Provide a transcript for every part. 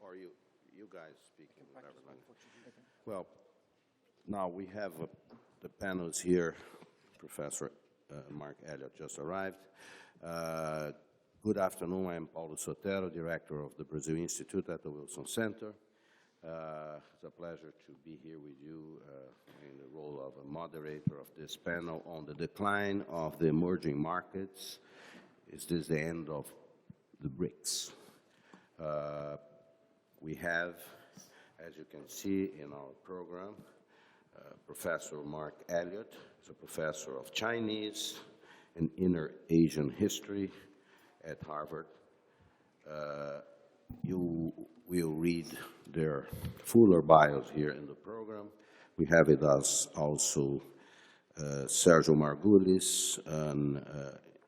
Or you guys speaking, whatever. Well, now we have the panels here. Professor Mark Elliott just arrived. Good afternoon. I'm Paulo Sotero, Director of the Brazil Institute at the Wilson Center. It's a pleasure to be here with you in the role of a moderator of this panel on the decline of the emerging markets. Is this the end of the BRICS? We have, as you can see in our program, Professor Mark Elliott is a professor of Chinese and Inner Asian History at Harvard. You will read their fuller bios here in the program. We have with us also Sergio Margulis, an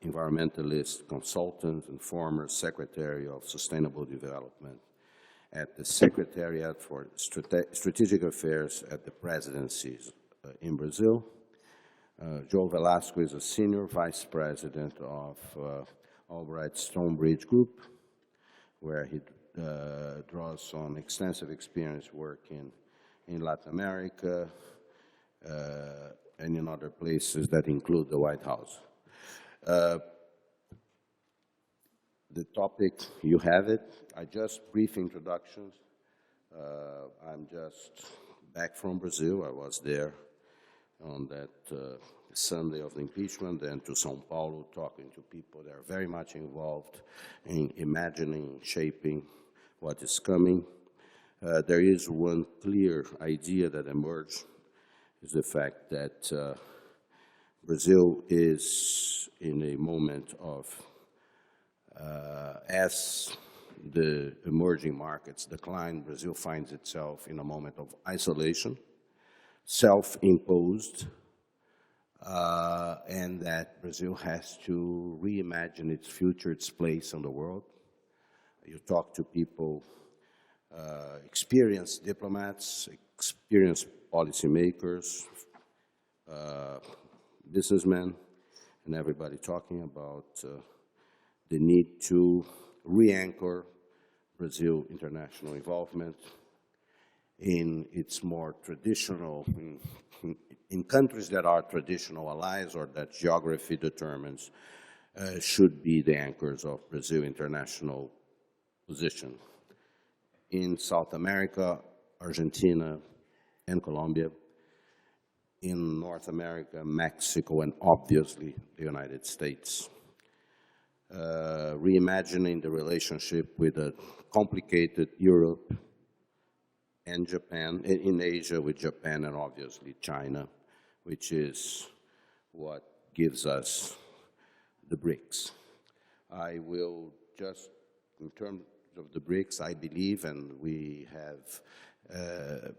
environmentalist consultant and former Secretary of Sustainable Development at the Secretariat for Strategic Affairs at the Presidencies in Brazil. Joe Velasco is a Senior Vice President of Albright Stonebridge Group, where he draws on extensive experience working in Latin America and in other places that include the White House. The topic, you have it. I just brief introductions. I'm just back from Brazil. I was there on that Sunday of the impeachment, then to São Paulo, talking to people that are very much involved in imagining, shaping what is coming. There is one clear idea that emerged, is the fact that Brazil is in a moment of, as the emerging markets decline, Brazil finds itself in a moment of isolation, self-imposed, and that Brazil has to reimagine its future, its place in the world. You talk to people, experienced diplomats, experienced policymakers, businessmen, and everybody talking about the need to re-anchor Brazil international involvement in its more traditional, in countries that are traditional allies or that geography determines should be the anchors of Brazil international position. In South America, Argentina, and Colombia. In North America, Mexico, and obviously the United States. Reimagining the relationship with a complicated Europe and Japan, in Asia with Japan and obviously China, which is what gives us the BRICS. I will just, in terms of the BRICS, I believe, and we have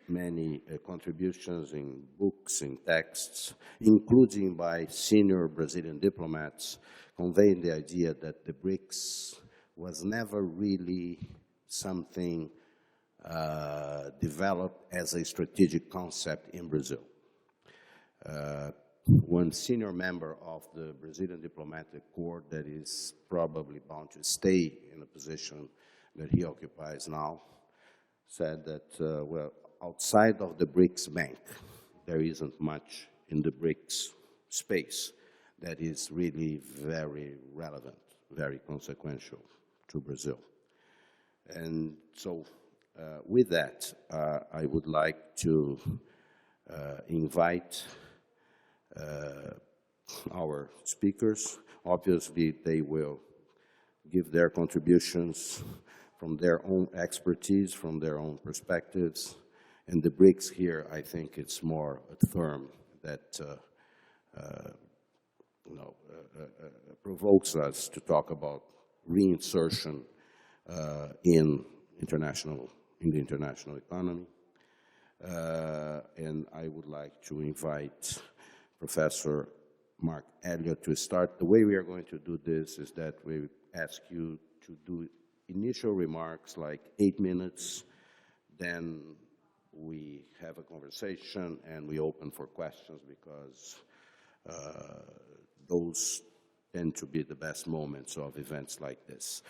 many contributions in books, in texts, including by senior Brazilian diplomats, conveying the idea that the BRICS was never really something developed as a strategic concept in Brazil. One senior member of the Brazilian diplomatic corps that is probably bound to stay in a position that he occupies now said that, well, outside of the BRICS Bank, there isn't much in the BRICS space that is really very relevant, very consequential to Brazil. And so with that, I would like to invite our speakers. Obviously, they will give their contributions from their own expertise, from their own perspectives. And the BRICS here, I think it's more a term that provokes us to talk about reinsertion in the international economy. And I would like to invite Professor Mark Elliott to start. The way we are going to do this is that we ask you to do initial remarks, like 8 minutes, then we have a conversation and we open for questions because those tend to be the best moments of events like this.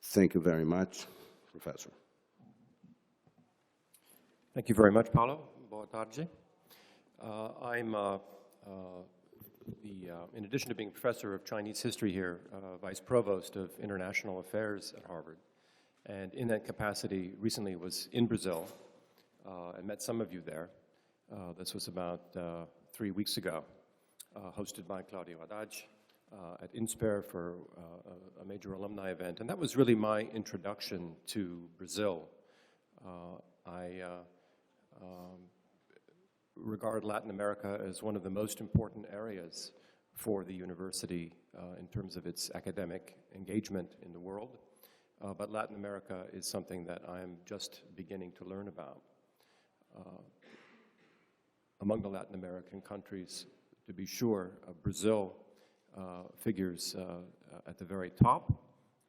Thank you very much. Professor. Thank you very much, Paulo. Boa tarde. In addition to being professor of Chinese history here, vice provost of international affairs at Harvard. And in that capacity, recently was in Brazil and met some of you there. This was about 3 weeks ago, hosted by Claudio Haddad at INSPER for a major alumni event. And that was really my introduction to Brazil. I regard Latin America as one of the most important areas for the university in terms of its academic engagement in the world. But Latin America is something that I'm just beginning to learn about. Among the Latin American countries, to be sure, Brazil figures at the very top,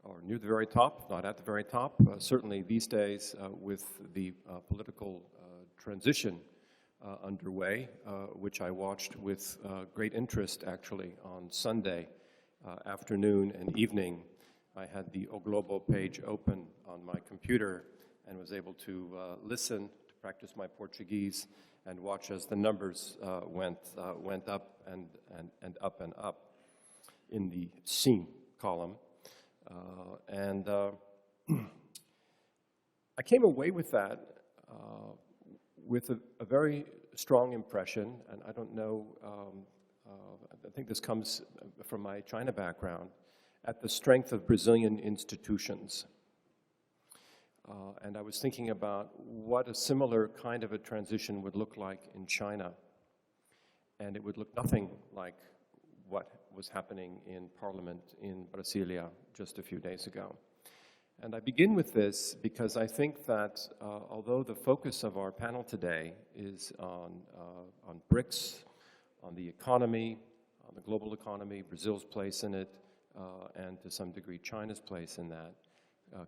or near the very top, not at the very top. Certainly these days, with the political transition underway, which I watched with great interest, actually, on Sunday afternoon and evening. I had the O Globo page open on my computer and was able to listen, to practice my Portuguese, and watch as the numbers went up and up and up in the Sim column. I came away with that with a very strong impression, and I don't know, I think this comes from my China background, at the strength of Brazilian institutions. And I was thinking about what a similar kind of a transition would look like in China. And it would look nothing like what was happening in Parliament in Brasilia just a few days ago. And I begin with this because I think that although the focus of our panel today is on BRICS, on the economy, on the global economy, Brazil's place in it, and to some degree China's place in that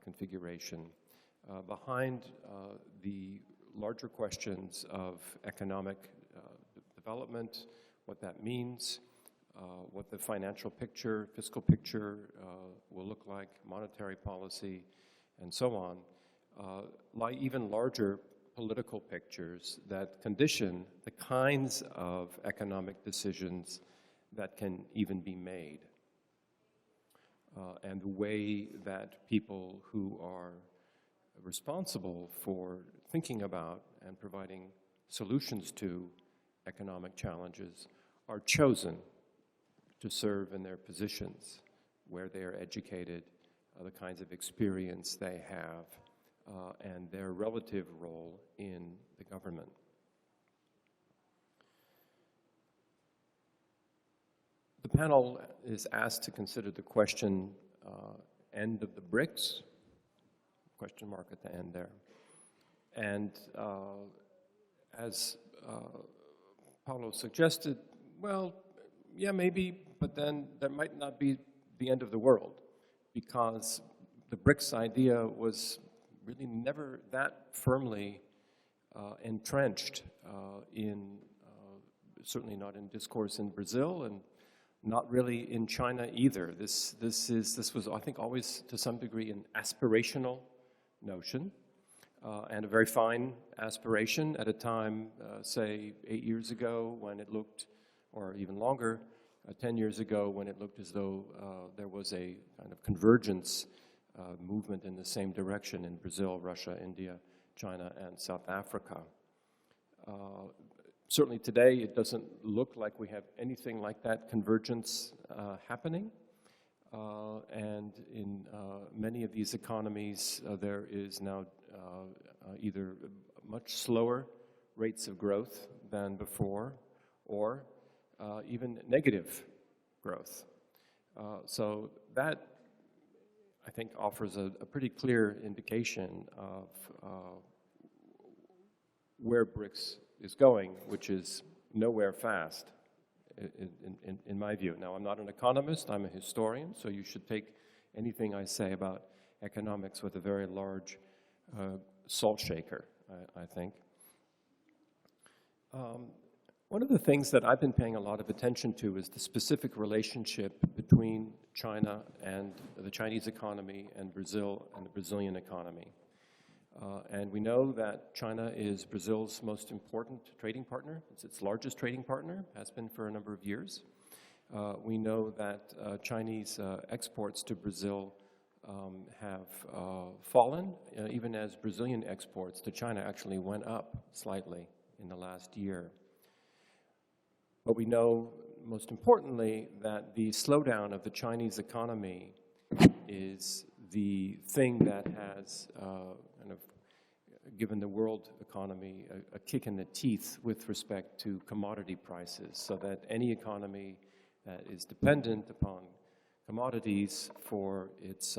configuration, behind the larger questions of economic development, what that means, what the financial picture, fiscal picture will look like, monetary policy, and so on, lie even larger political pictures that condition the kinds of economic decisions that can even be made, and the way that people who are responsible for thinking about and providing solutions to economic challenges are chosen to serve in their positions, where they are educated, the kinds of experience they have, and their relative role in the government. The panel is asked to consider the question, end of the BRICS, question mark at the end there. And as Paulo suggested, well, yeah, maybe, but then that might not be the end of the world, because the BRICS idea was really never that firmly entrenched certainly not in discourse in Brazil, and not really in China either. This was, I think, always to some degree an aspirational notion, and a very fine aspiration at a time, say, 8 years ago when it looked, or even longer, 10 years ago when it looked as though there was a kind of convergence movement in the same direction in Brazil, Russia, India, China, and South Africa. Certainly today it doesn't look like we have anything like that convergence happening. And in many of these economies, there is now either much slower rates of growth than before, or even negative growth. So that, I think, offers a pretty clear indication of where BRICS is going, which is nowhere fast, in my view. Now, I'm not an economist, I'm a historian, so you should take anything I say about economics with a very large salt shaker, I think. One of the things that I've been paying a lot of attention to is the specific relationship between China and the Chinese economy and Brazil and the Brazilian economy. And we know that China is Brazil's most important trading partner. It's its largest trading partner, has been for a number of years. We know that Chinese exports to Brazil have fallen, even as Brazilian exports to China actually went up slightly in the last year. But we know, most importantly, that the slowdown of the Chinese economy is the thing that has kind of given the world economy a kick in the teeth with respect to commodity prices, so that any economy that is dependent upon commodities for its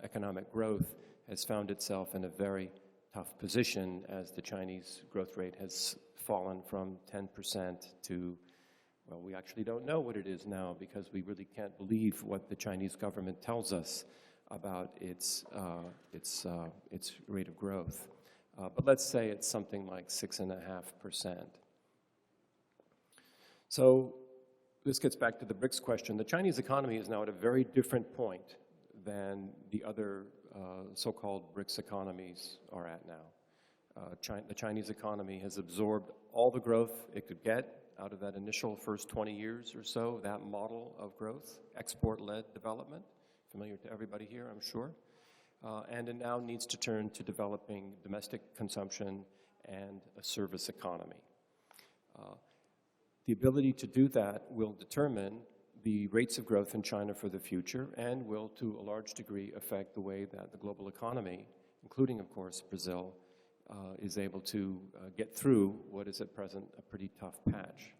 economic growth has found itself in a very tough position as the Chinese growth rate has fallen from 10% to, well, we actually don't know what it is now because we really can't believe what the Chinese government tells us about its rate of growth. But let's say it's something like 6.5%. So this gets back to the BRICS question. The Chinese economy is now at a very different point than the other so-called BRICS economies are at now. The Chinese economy has absorbed all the growth it could get out of that initial first 20 years or so, that model of growth, export-led development, familiar to everybody here, I'm sure. And it now needs to turn to developing domestic consumption and a service economy. The ability to do that will determine the rates of growth in China for the future and will, to a large degree, affect the way that the global economy, including, of course, Brazil, is able to get through what is at present a pretty tough patch.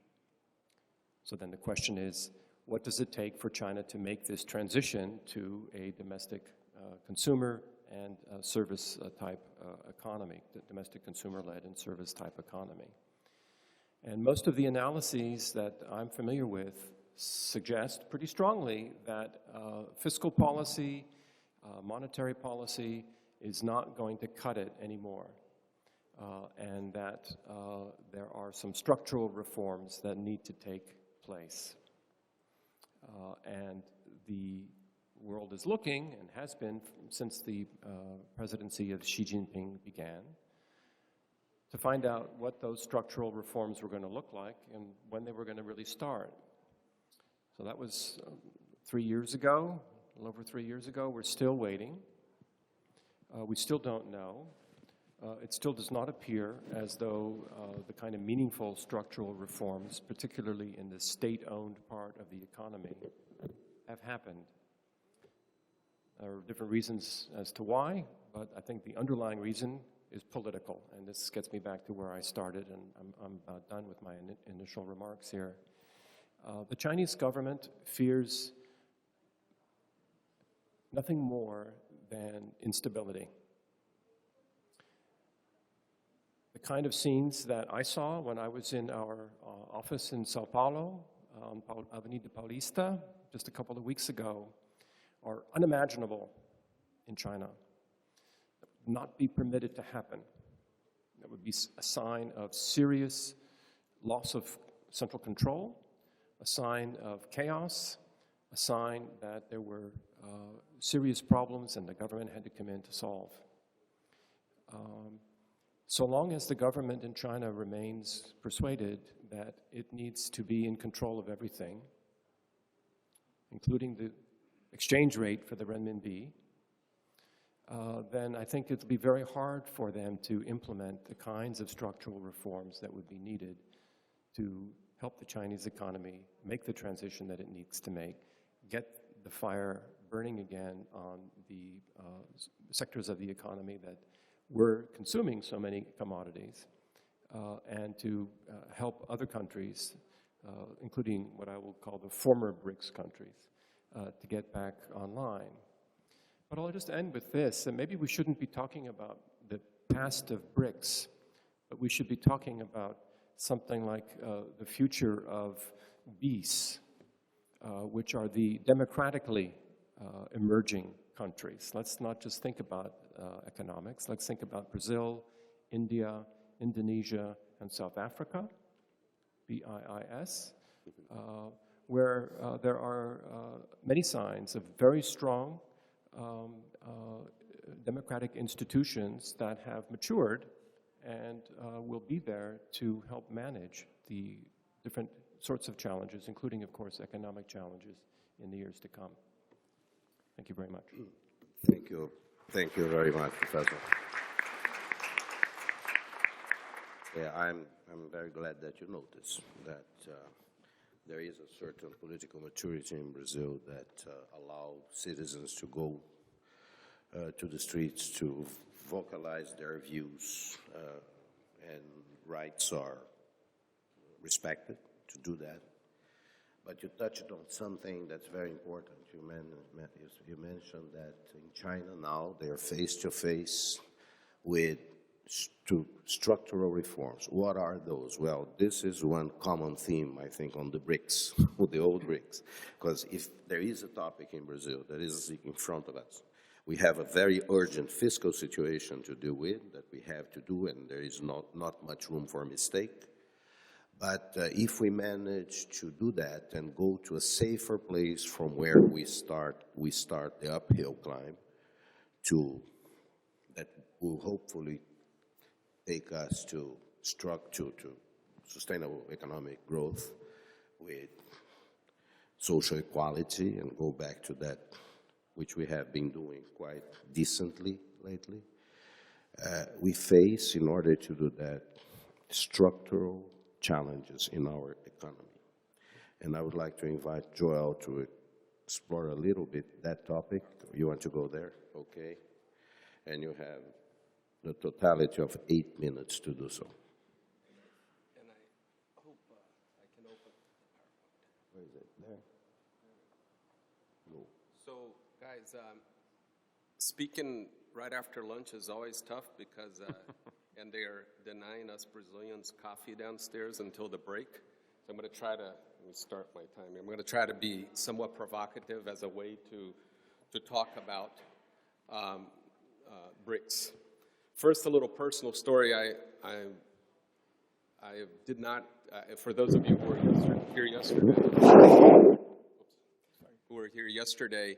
So then the question is, what does it take for China to make this transition to a domestic consumer and service type economy, the domestic consumer-led and service type economy? And most of the analyses that I'm familiar with suggest pretty strongly that fiscal policy, monetary policy is not going to cut it anymore. And that there are some structural reforms that need to take place. And the world is looking, and has been since the presidency of Xi Jinping began, to find out what those structural reforms were going to look like and when they were going to really start. So that was 3 years ago, a little over 3 years ago. We're still waiting. We still don't know. It still does not appear as though the kind of meaningful structural reforms, particularly in the state-owned part of the economy, have happened. There are different reasons as to why, but I think the underlying reason is political, and this gets me back to where I started, and I'm about done with my initial remarks here. The Chinese government fears nothing more than instability. The kind of scenes that I saw when I was in our office in Sao Paulo, on Avenida Paulista, just a couple of weeks ago, are unimaginable in China. Would not be permitted to happen. That would be a sign of serious loss of central control, a sign of chaos, a sign that there were serious problems and the government had to come in to solve. So long as the government in China remains persuaded that it needs to be in control of everything, including the exchange rate for the renminbi, then I think it'll be very hard for them to implement the kinds of structural reforms that would be needed to help the Chinese economy make the transition that it needs to make, get the fire burning again on the sectors of the economy that were consuming so many commodities, and to help other countries, including what I will call the former BRICS countries, to get back online. But I'll just end with this, and maybe we shouldn't be talking about the past of BRICS, but we should be talking about something like the future of BRICS, which are the democratically emerging countries. Let's not just think about economics. Let's think about Brazil, India, Indonesia, and South Africa, BIIS, where there are many signs of very strong democratic institutions that have matured and will be there to help manage the different sorts of challenges, including, of course, economic challenges in the years to come. Thank you very much. Thank you. Thank you very much, Professor. Yeah, I'm very glad that you noticed that there is a certain political maturity in Brazil that allow citizens to go to the streets to vocalize their views, and rights are respected to do that. But you touched on something that's very important. You mentioned that in China now they are face-to-face with structural reforms. What are those? Well, this is one common theme, I think, on the BRICS, with the old BRICS, because if there is a topic in Brazil that is in front of us, we have a very urgent fiscal situation to deal with that we have to do, and there is not much room for mistake. But if we manage to do that and go to a safer place from where we start the uphill climb that will hopefully take us to sustainable economic growth with social equality and go back to that which we have been doing quite decently lately. We face, in order to do that, structural challenges in our economy. And I would like to invite Joel to explore a little bit that topic. You want to go there? Okay. And you have the totality of 8 minutes to do so. And I hope I can open the PowerPoint. Where is it? There? No. So, guys, speaking right after lunch is always tough because, and they are denying us Brazilians coffee downstairs until the break. So I'm going to try to, let me start my time here. I'm going to try to be somewhat provocative as a way to talk about BRICS. First, a little personal story. I did not, for those of you who were here yesterday,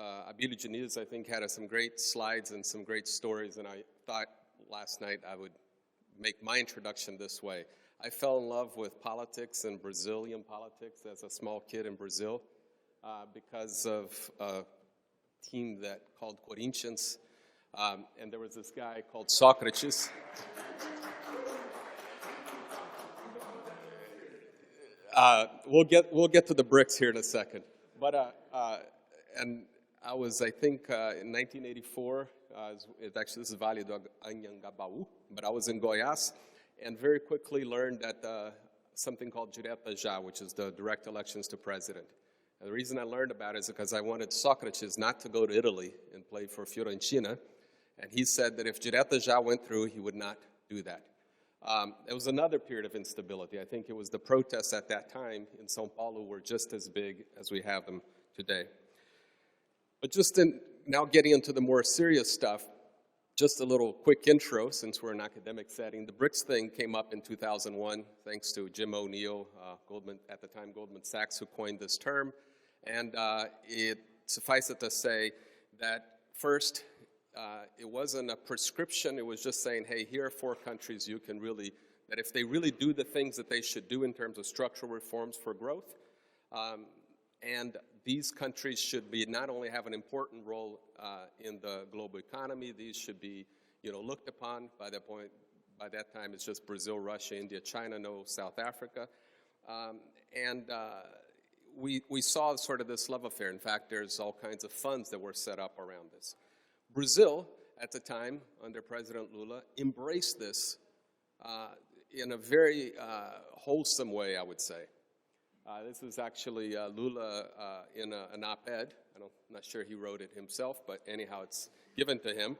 Abílio Diniz, I think, had some great slides and some great stories, and I thought last night I would make my introduction this way. I fell in love with politics and Brazilian politics as a small kid in Brazil because of a team that called Corinthians. And there was this guy called Socrates. We'll get to the BRICS here in a second. But and I was, I think, in 1984. Actually, this is Vale do Anhangabaú, but I was in Goiás, and very quickly learned that something called Direta Já, which is the direct elections to president. And the reason I learned about it is because I wanted Socrates not to go to Italy and play for Fiorentina. And he said that if Direta Já went through, he would not do that. It was another period of instability. I think it was the protests at that time in São Paulo were just as big as we have them today. But just now getting into the more serious stuff, just a little quick intro since we're in an academic setting. The BRICS thing came up in 2001 thanks to Jim O'Neill, at the time Goldman Sachs, who coined this term. And it suffices to say that first, it wasn't a prescription. It was just saying, hey, here are 4 countries you can really, that if they really do the things that they should do in terms of structural reforms for growth, and these countries should be not only have an important role in the global economy, these should be, looked upon. By that time, it's just Brazil, Russia, India, China, no South Africa. We saw sort of this love affair. In fact, there's all kinds of funds that were set up around this. Brazil, at the time, under President Lula, embraced this in a very wholesome way, I would say. This is actually Lula in an op-ed. I'm not sure he wrote it himself, but anyhow, it's given to him.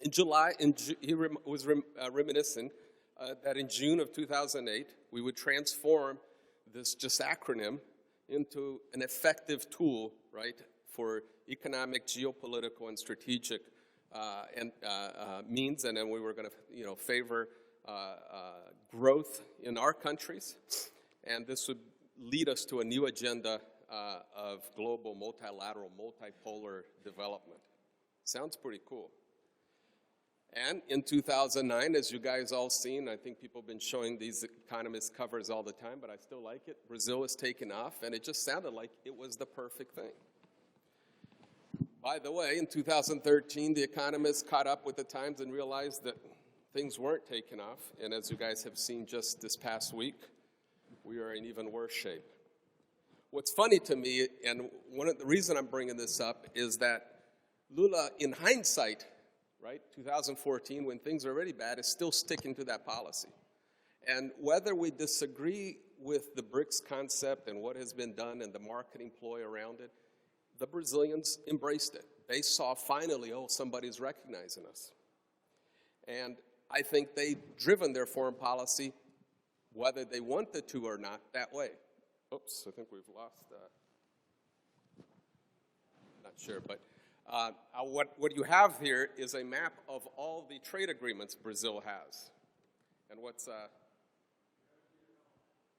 In July, he was reminiscent that in June of 2008, we would transform this just acronym into an effective tool, right, for economic, geopolitical, and strategic means, and then we were going to, favor growth in our countries. and this would lead us to a new agenda of global, multilateral, multipolar development. Sounds pretty cool. And in 2009, as you guys all seen, I think people have been showing these Economist covers all the time, but I still like it. Brazil was taken off, and it just sounded like it was the perfect thing. By the way, in 2013, the Economist caught up with the times and realized that things weren't taken off. And as you guys have seen just this past week, we are in even worse shape. What's funny to me, and one of the reason I'm bringing this up, is that Lula, in hindsight, right, 2014, when things are already bad, is still sticking to that policy. And whether we disagree with the BRICS concept and what has been done and the marketing ploy around it, the Brazilians embraced it. They saw finally, oh, somebody's recognizing us. And I think they've driven their foreign policy, whether they wanted to or not, that way. Oops, I think we've lost that. Not sure, but what you have here is a map of all the trade agreements Brazil has. And what's, oh,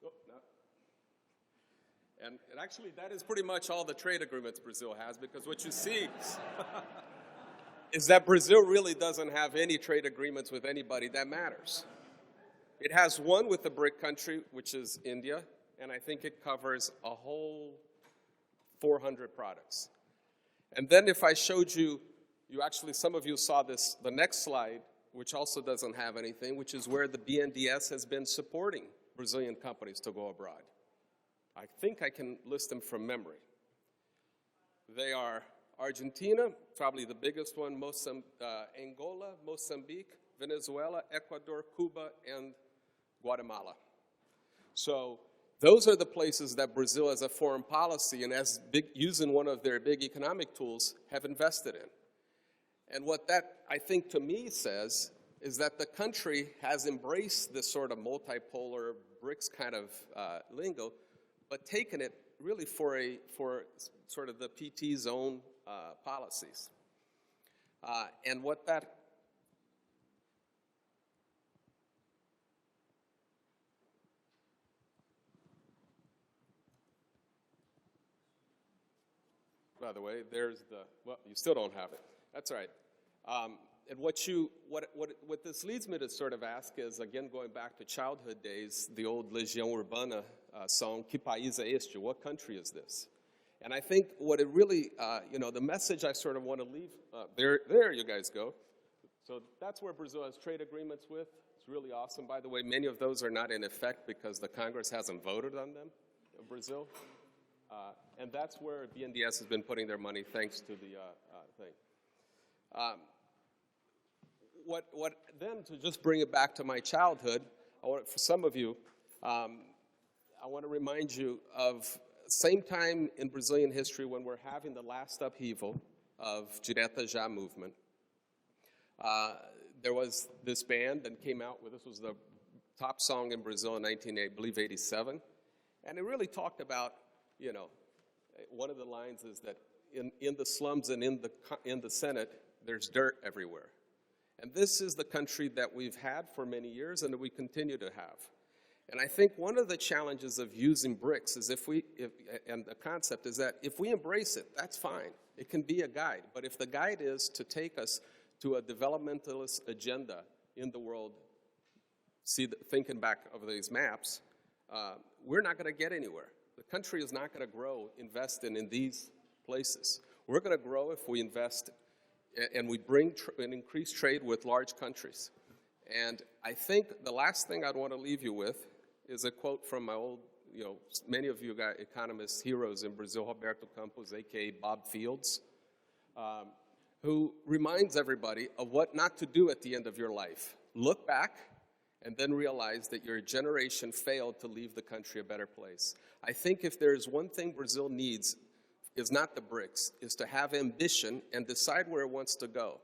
no. And actually, that is pretty much all the trade agreements Brazil has, because what you see is that Brazil really doesn't have any trade agreements with anybody that matters. It has one with the BRIC country, which is India, and I think it covers a whole 400 products. And then if I showed you, some of you saw this, the next slide, which also doesn't have anything, which is where the BNDES has been supporting Brazilian companies to go abroad. I think I can list them from memory. They are Argentina, probably the biggest one, Angola, Mozambique, Venezuela, Ecuador, Cuba, and Guatemala. So those are the places that Brazil, as a foreign policy and as using one of their big economic tools, have invested in. And what that, I think, to me says is that the country has embraced this sort of multipolar BRICS kind of lingo, but taken it really for sort of the PT's own policies. And what that by the way, there's the, well, you still don't have it. That's all right. And what this leads me to sort of ask is, again, going back to childhood days, the old Legião Urbana song, Que País é Este? What country is this? And I think what it really, the message I sort of want to leave, there you guys go. So that's where Brazil has trade agreements with. It's really awesome. By the way, many of those are not in effect because the Congress hasn't voted on them, Brazil. And that's where BNDES has been putting their money, thanks to the thing. Then, to just bring it back to my childhood, for some of you, I want to remind you of same time in Brazilian history when we're having the last upheaval of Direta Já movement. There was this band that came out with, this was the top song in Brazil in 1987, and it really talked about, one of the lines is that in the slums and in the Senate, there's dirt everywhere. And this is the country that we've had for many years and that we continue to have. And I think one of the challenges of using BRICS is and the concept is that if we embrace it, that's fine. It can be a guide. But if the guide is to take us to a developmentalist agenda in the world, thinking back over these maps, we're not going to get anywhere. The country is not going to grow investing in these places. We're going to grow if we invest and we bring and increase trade with large countries. And I think the last thing I'd want to leave you with is a quote from my old, many of you got economist heroes in Brazil, Roberto Campos, a.k.a. Bob Fields, who reminds everybody of what not to do at the end of your life. Look back and then realize that your generation failed to leave the country a better place. I think if there's one thing Brazil needs, is not the BRICS, is to have ambition and decide where it wants to go.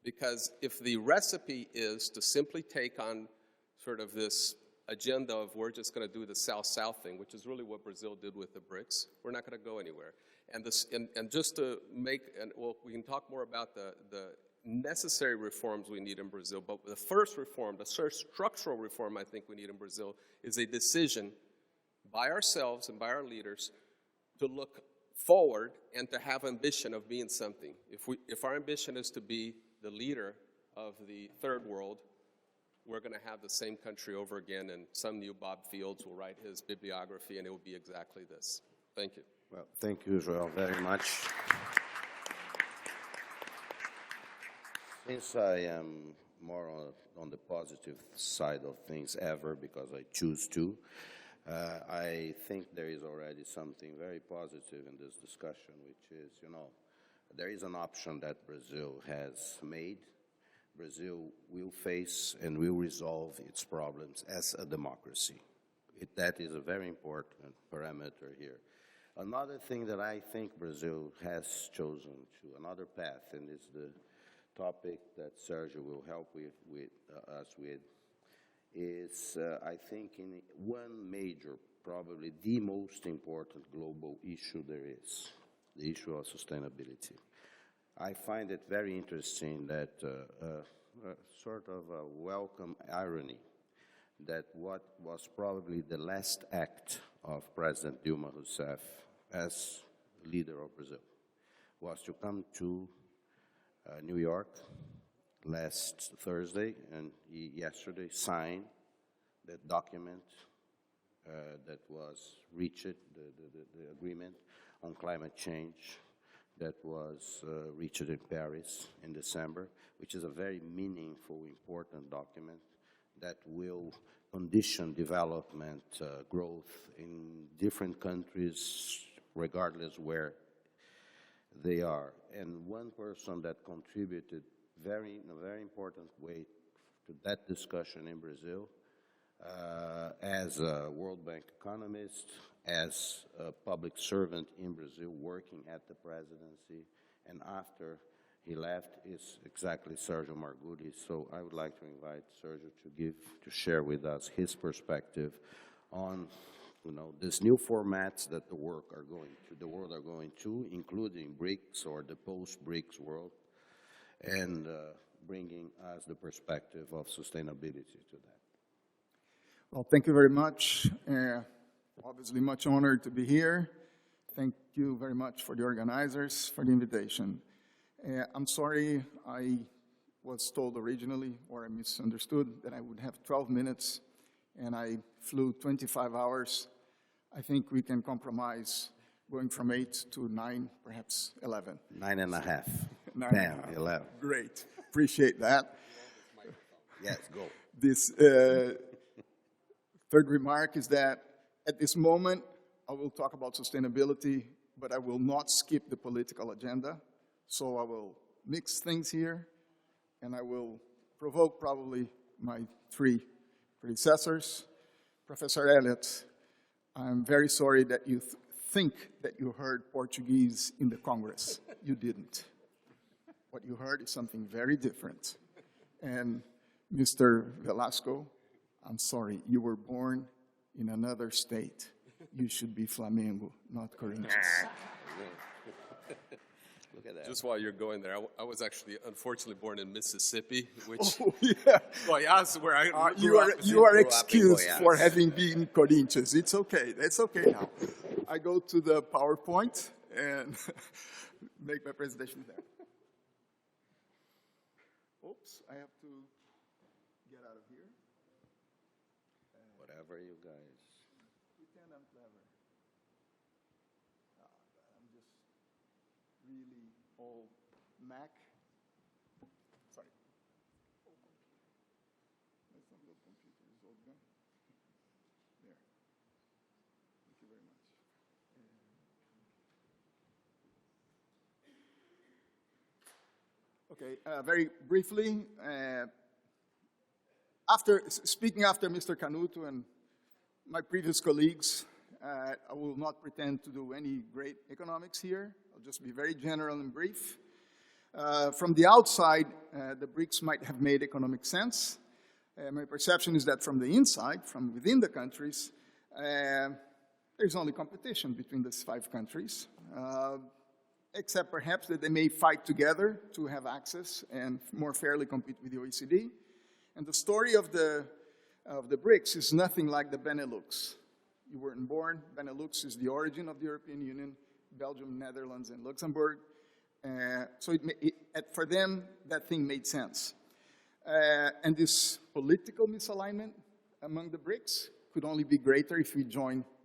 Because if the recipe is to simply take on sort of this agenda of we're just going to do the South-South thing, which is really what Brazil did with the BRICS, we're not going to go anywhere. And just to make, we can talk more about the necessary reforms we need in Brazil, but the first reform, the structural reform I think we need in Brazil is a decision by ourselves and by our leaders to look forward and to have ambition of being something. If our ambition is to be the leader of the third world, we're going to have the same country over again, and some new Bob Fields will write his bibliography, and it will be exactly this. Thank you. Well, thank you, Joel, very much. Since I am more on the positive side of things ever, because I choose to, I think there is already something very positive in this discussion, which is, there is an option that Brazil has made. Brazil will face and will resolve its problems as a democracy. That is a very important parameter here. Another thing that I think Brazil has chosen another path, and it's the topic that Sergio will help us with, is I think in one major, probably the most important global issue there is, the issue of sustainability. I find it very interesting that sort of a welcome irony that what was probably the last act of President Dilma Rousseff as leader of Brazil was to come to New York last Thursday and yesterday signed that document that was reached, the agreement on climate change that was reached in Paris in December, which is a very meaningful, important document that will condition development, growth in different countries, regardless where they are. And one person that contributed in a very important way to that discussion in Brazil, as a World Bank economist, as a public servant in Brazil working at the presidency, and after he left is exactly Sergio Margulis. So I would like to invite Sergio to share with us his perspective on these new formats that the world are going to, including BRICS or the post-BRICS world, and bringing us the perspective of sustainability to that. Well, thank you very much. Obviously, much honored to be here. Thank you very much for the organizers for the invitation. I'm sorry I was told originally, or I misunderstood, that I would have 12 minutes, and I flew 25 hours. I think we can compromise going from 8 to 9, perhaps 11. 9.5. 9.5. 11. Great. Appreciate that. Yes, go. This third remark is that at this moment, I will talk about sustainability, but I will not skip the political agenda. So I will mix things here, and I will provoke probably my three predecessors. Professor Elliott, I'm very sorry that you think that you heard Portuguese in the Congress. You didn't. What you heard is something very different. And Mr. Velasco, I'm sorry, you were born in another state. You should be Flamengo, not Corinthians. Look at that. Just while you're going there, I was actually, unfortunately, born in Mississippi, which, yeah. Goiás, where I You are excused Goiás. for having been Corinthians. It's okay. It's okay now. I go to the PowerPoint and make my presentation there. Oops, I have to get out of here. Whatever you guys. Pretend I'm clever. I'm just really old Mac. Sorry. That's not the computer, it's old gun. There. Thank you very much. Okay, very briefly, speaking after Mr. Canuto and my previous colleagues, I will not pretend to do any great economics here. I'll just be very general and brief. From the outside, the BRICS might have made economic sense. My perception is that from the inside, from within the countries, there's only competition between these 5 countries, except perhaps that they may fight together to have access and more fairly compete with the OECD. And the story of the BRICS is nothing like the Benelux. you weren't born. Benelux is the origin of the European Union, Belgium, Netherlands, and Luxembourg. So for them, that thing made sense. And this political misalignment among the BRICS could only be greater if we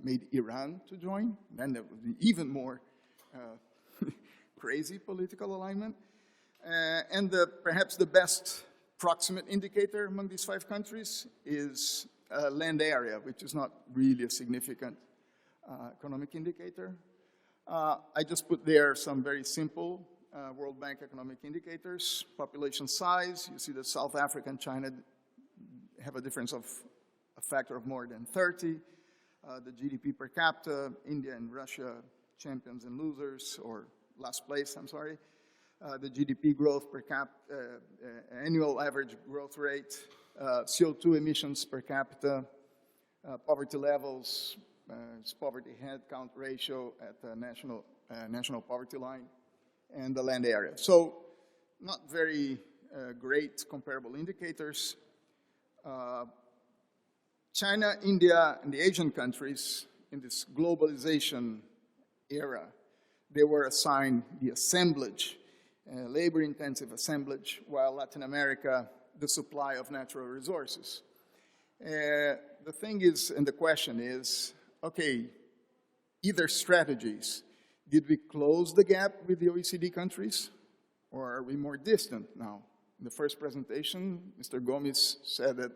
made Iran to join. Then there would be even more crazy political alignment. And perhaps the best proximate indicator among these 5 countries is land area, which is not really a significant economic indicator. I just put there some very simple World Bank economic indicators. Population size, you see that South Africa and China have a difference of a factor of more than 30. The GDP per capita, India and Russia, champions and losers, or last place, I'm sorry. The GDP growth per annual average growth rate, CO2 emissions per capita, poverty levels, poverty head count ratio at the national poverty line, and the land area. So not very great comparable indicators. China, India, and the Asian countries in this globalization era, they were assigned the assemblage, labor-intensive assemblage, while Latin America, the supply of natural resources. The thing is, and the question is, okay, either strategies. Did we close the gap with the OECD countries, or are we more distant now? In the first presentation, Mr. Gomes said that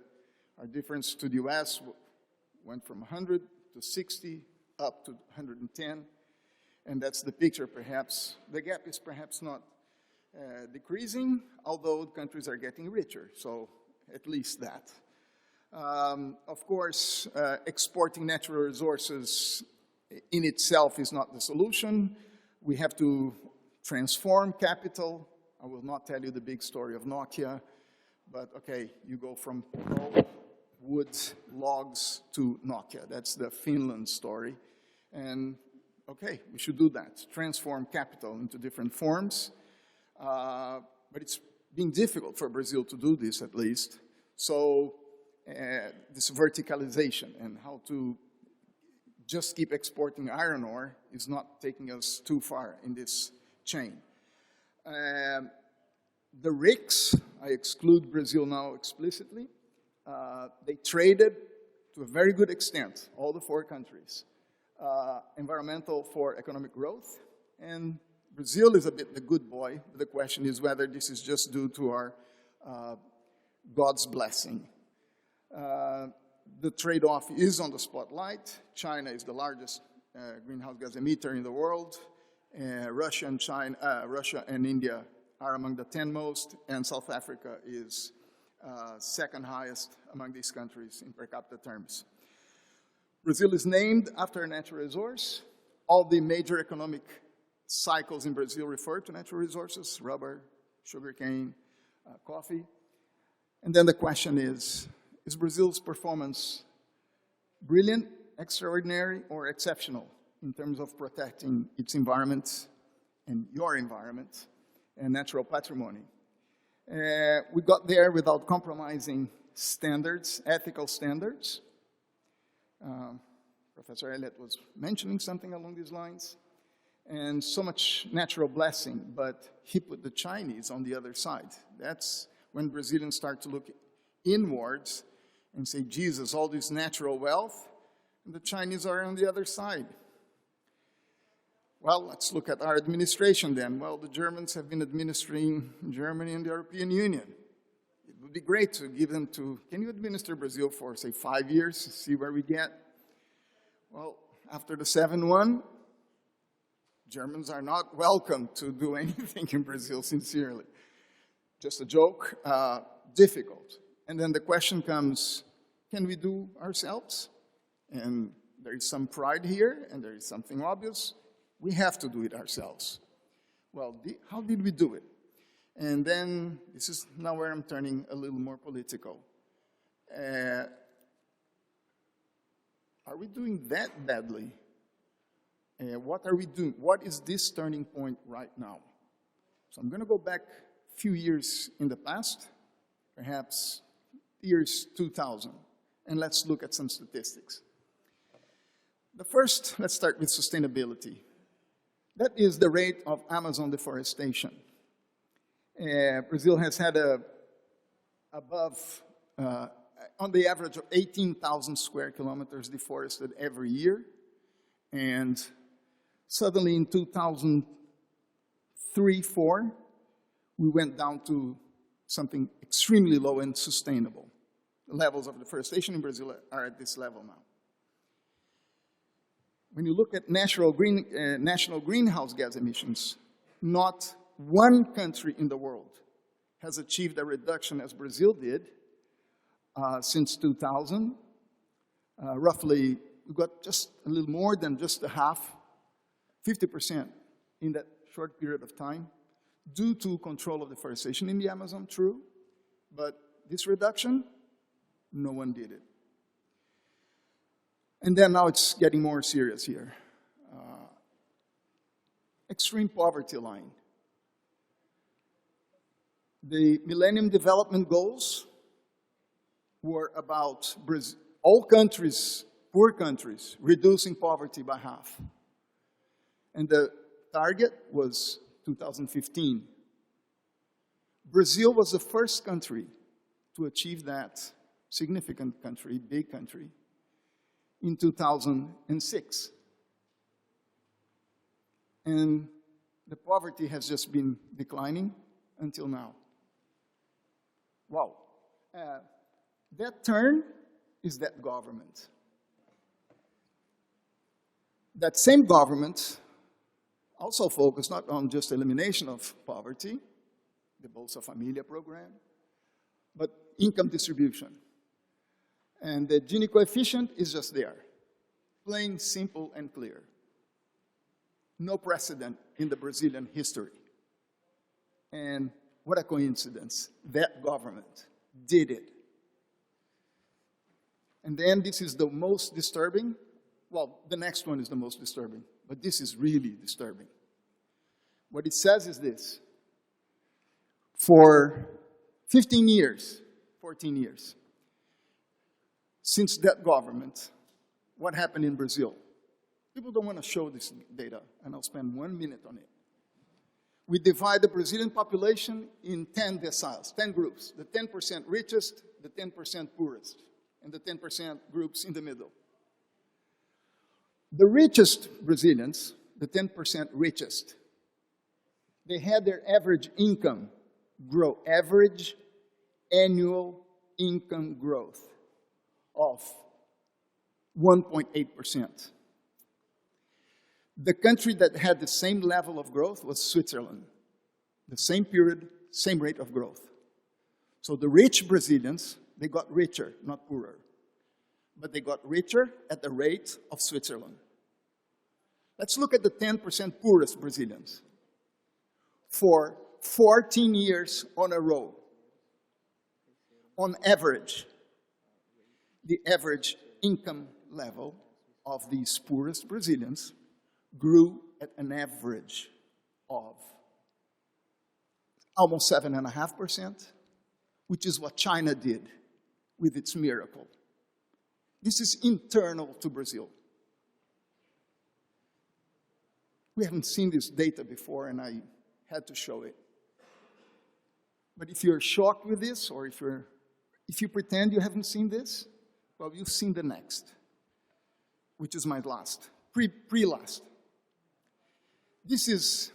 our difference to the US went from 100 to 60, up to 110, and that's the picture perhaps. The gap is perhaps not decreasing, although countries are getting richer, so at least that. Of course, exporting natural resources in itself is not the solution. We have to transform capital. I will not tell you the big story of Nokia, but okay, you go from wood, logs to Nokia. That's the Finland story. And okay, we should do that, transform capital into different forms. But it's been difficult for Brazil to do this, at least. So this verticalization and how to just keep exporting iron ore is not taking us too far in this chain. The BRICS, I exclude Brazil now explicitly. They traded to a very good extent, all the 4 countries, environmental for economic growth. And Brazil is a bit the good boy. The question is whether this is just due to our God's blessing. The trade-off is on the spotlight. China is the largest greenhouse gas emitter in the world. Russia and India are among the 10 most, and South Africa is second highest among these countries in per capita terms. Brazil is named after a natural resource. All the major economic cycles in Brazil refer to natural resources: rubber, sugarcane, coffee. And then the question is Brazil's performance brilliant, extraordinary, or exceptional in terms of protecting its environment and your environment and natural patrimony? We got there without compromising standards, ethical standards. Professor Elliott was mentioning something along these lines. And so much natural blessing, but he put the Chinese on the other side. That's when Brazilians start to look inwards and say, Jesus, all this natural wealth, and the Chinese are on the other side. Well, let's look at our administration then. Well, the Germans have been administering Germany and the European Union. It would be great to give them can you administer Brazil for, say, 5 years, see where we get? Well, after the 7-1, Germans are not welcome to do anything in Brazil, sincerely. Just a joke, difficult. And then the question comes, can we do ourselves? And there is some pride here, and there is something obvious. We have to do it ourselves. Well, how did we do it? And then, this is now where I'm turning a little more political. Are we doing that badly? What are we doing? What is this turning point right now? So I'm going to go back a few years in the past, perhaps years 2000, and let's look at some statistics. The first, let's start with sustainability. That is the rate of Amazon deforestation. Brazil has had on the average of 18,000 square kilometers deforested every year. And suddenly in 2003-04, we went down to something extremely low and sustainable. The levels of deforestation in Brazil are at this level now. When you look at national greenhouse gas emissions, not one country in the world has achieved a reduction as Brazil did since 2000. Roughly, we got just a little more than just a half, 50% in that short period of time, due to control of deforestation in the Amazon, true. But this reduction, no one did it. And then now it's getting more serious here. Extreme poverty line. The Millennium Development Goals were about all countries, poor countries, reducing poverty by half. And the target was 2015. Brazil was the first country to achieve that, significant country, big country, in 2006. And the poverty has just been declining until now. Wow. That turn is that government. That same government also focused not on just elimination of poverty, the Bolsa Familia program, but income distribution. And the Gini coefficient is just there, plain, simple, and clear. No precedent in the Brazilian history. And what a coincidence, that government did it. And then this is the most disturbing. Well, the next one is the most disturbing, but this is really disturbing. What it says is this. For 14 years, since that government, what happened in Brazil? People don't want to show this data, and I'll spend 1 minute on it. We divide the Brazilian population in 10 deciles, 10 groups. The 10% richest, the 10% poorest, and the 10% groups in the middle. The richest Brazilians, the 10% richest, they had their average income grow, average annual income growth of 1.8%. The country that had the same level of growth was Switzerland. The same period, same rate of growth. So the rich Brazilians, they got richer, not poorer. But they got richer at the rate of Switzerland. Let's look at the 10% poorest Brazilians. For 14 years on a row, on average, the average income level of these poorest Brazilians grew at an average of almost 7.5%, which is what China did with its miracle. This is internal to Brazil. We haven't seen this data before, and I had to show it. But if you're shocked with this, or if you pretend you haven't seen this, well, you've seen the next, which is my last, pre-last. This is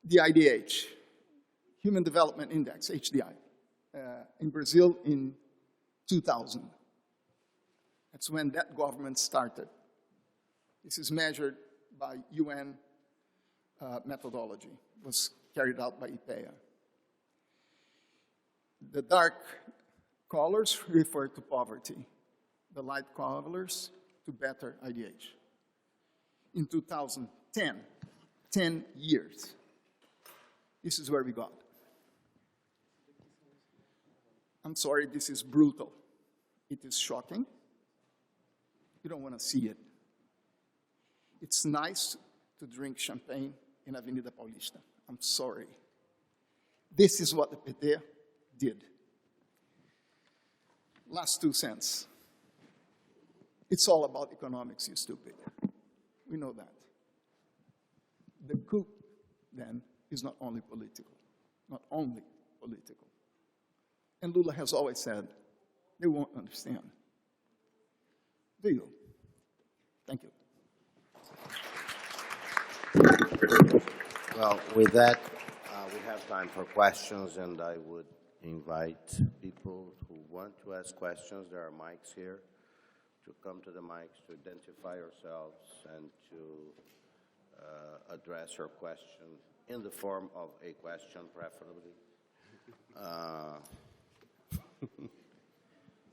the IDH, Human Development Index, HDI, in Brazil in 2000. That's when that government started. This is measured by UN methodology. It was carried out by IPEA. The dark colors refer to poverty. The light colors to better IDH. In 2010, 10 years, this is where we got. I'm sorry, this is brutal. It is shocking. You don't want to see it. It's nice to drink champagne in Avenida Paulista. I'm sorry. This is what the PT did. Last 2 cents. It's all about economics, you stupid. We know that. The coup, then, is not only political. Not only political. And Lula has always said, they won't understand. Do you? Thank you. Well, with that, we have time for questions, and I would invite people who want to ask questions. There are mics here, to come to the mics, to identify yourselves, and to address your question in the form of a question, preferably.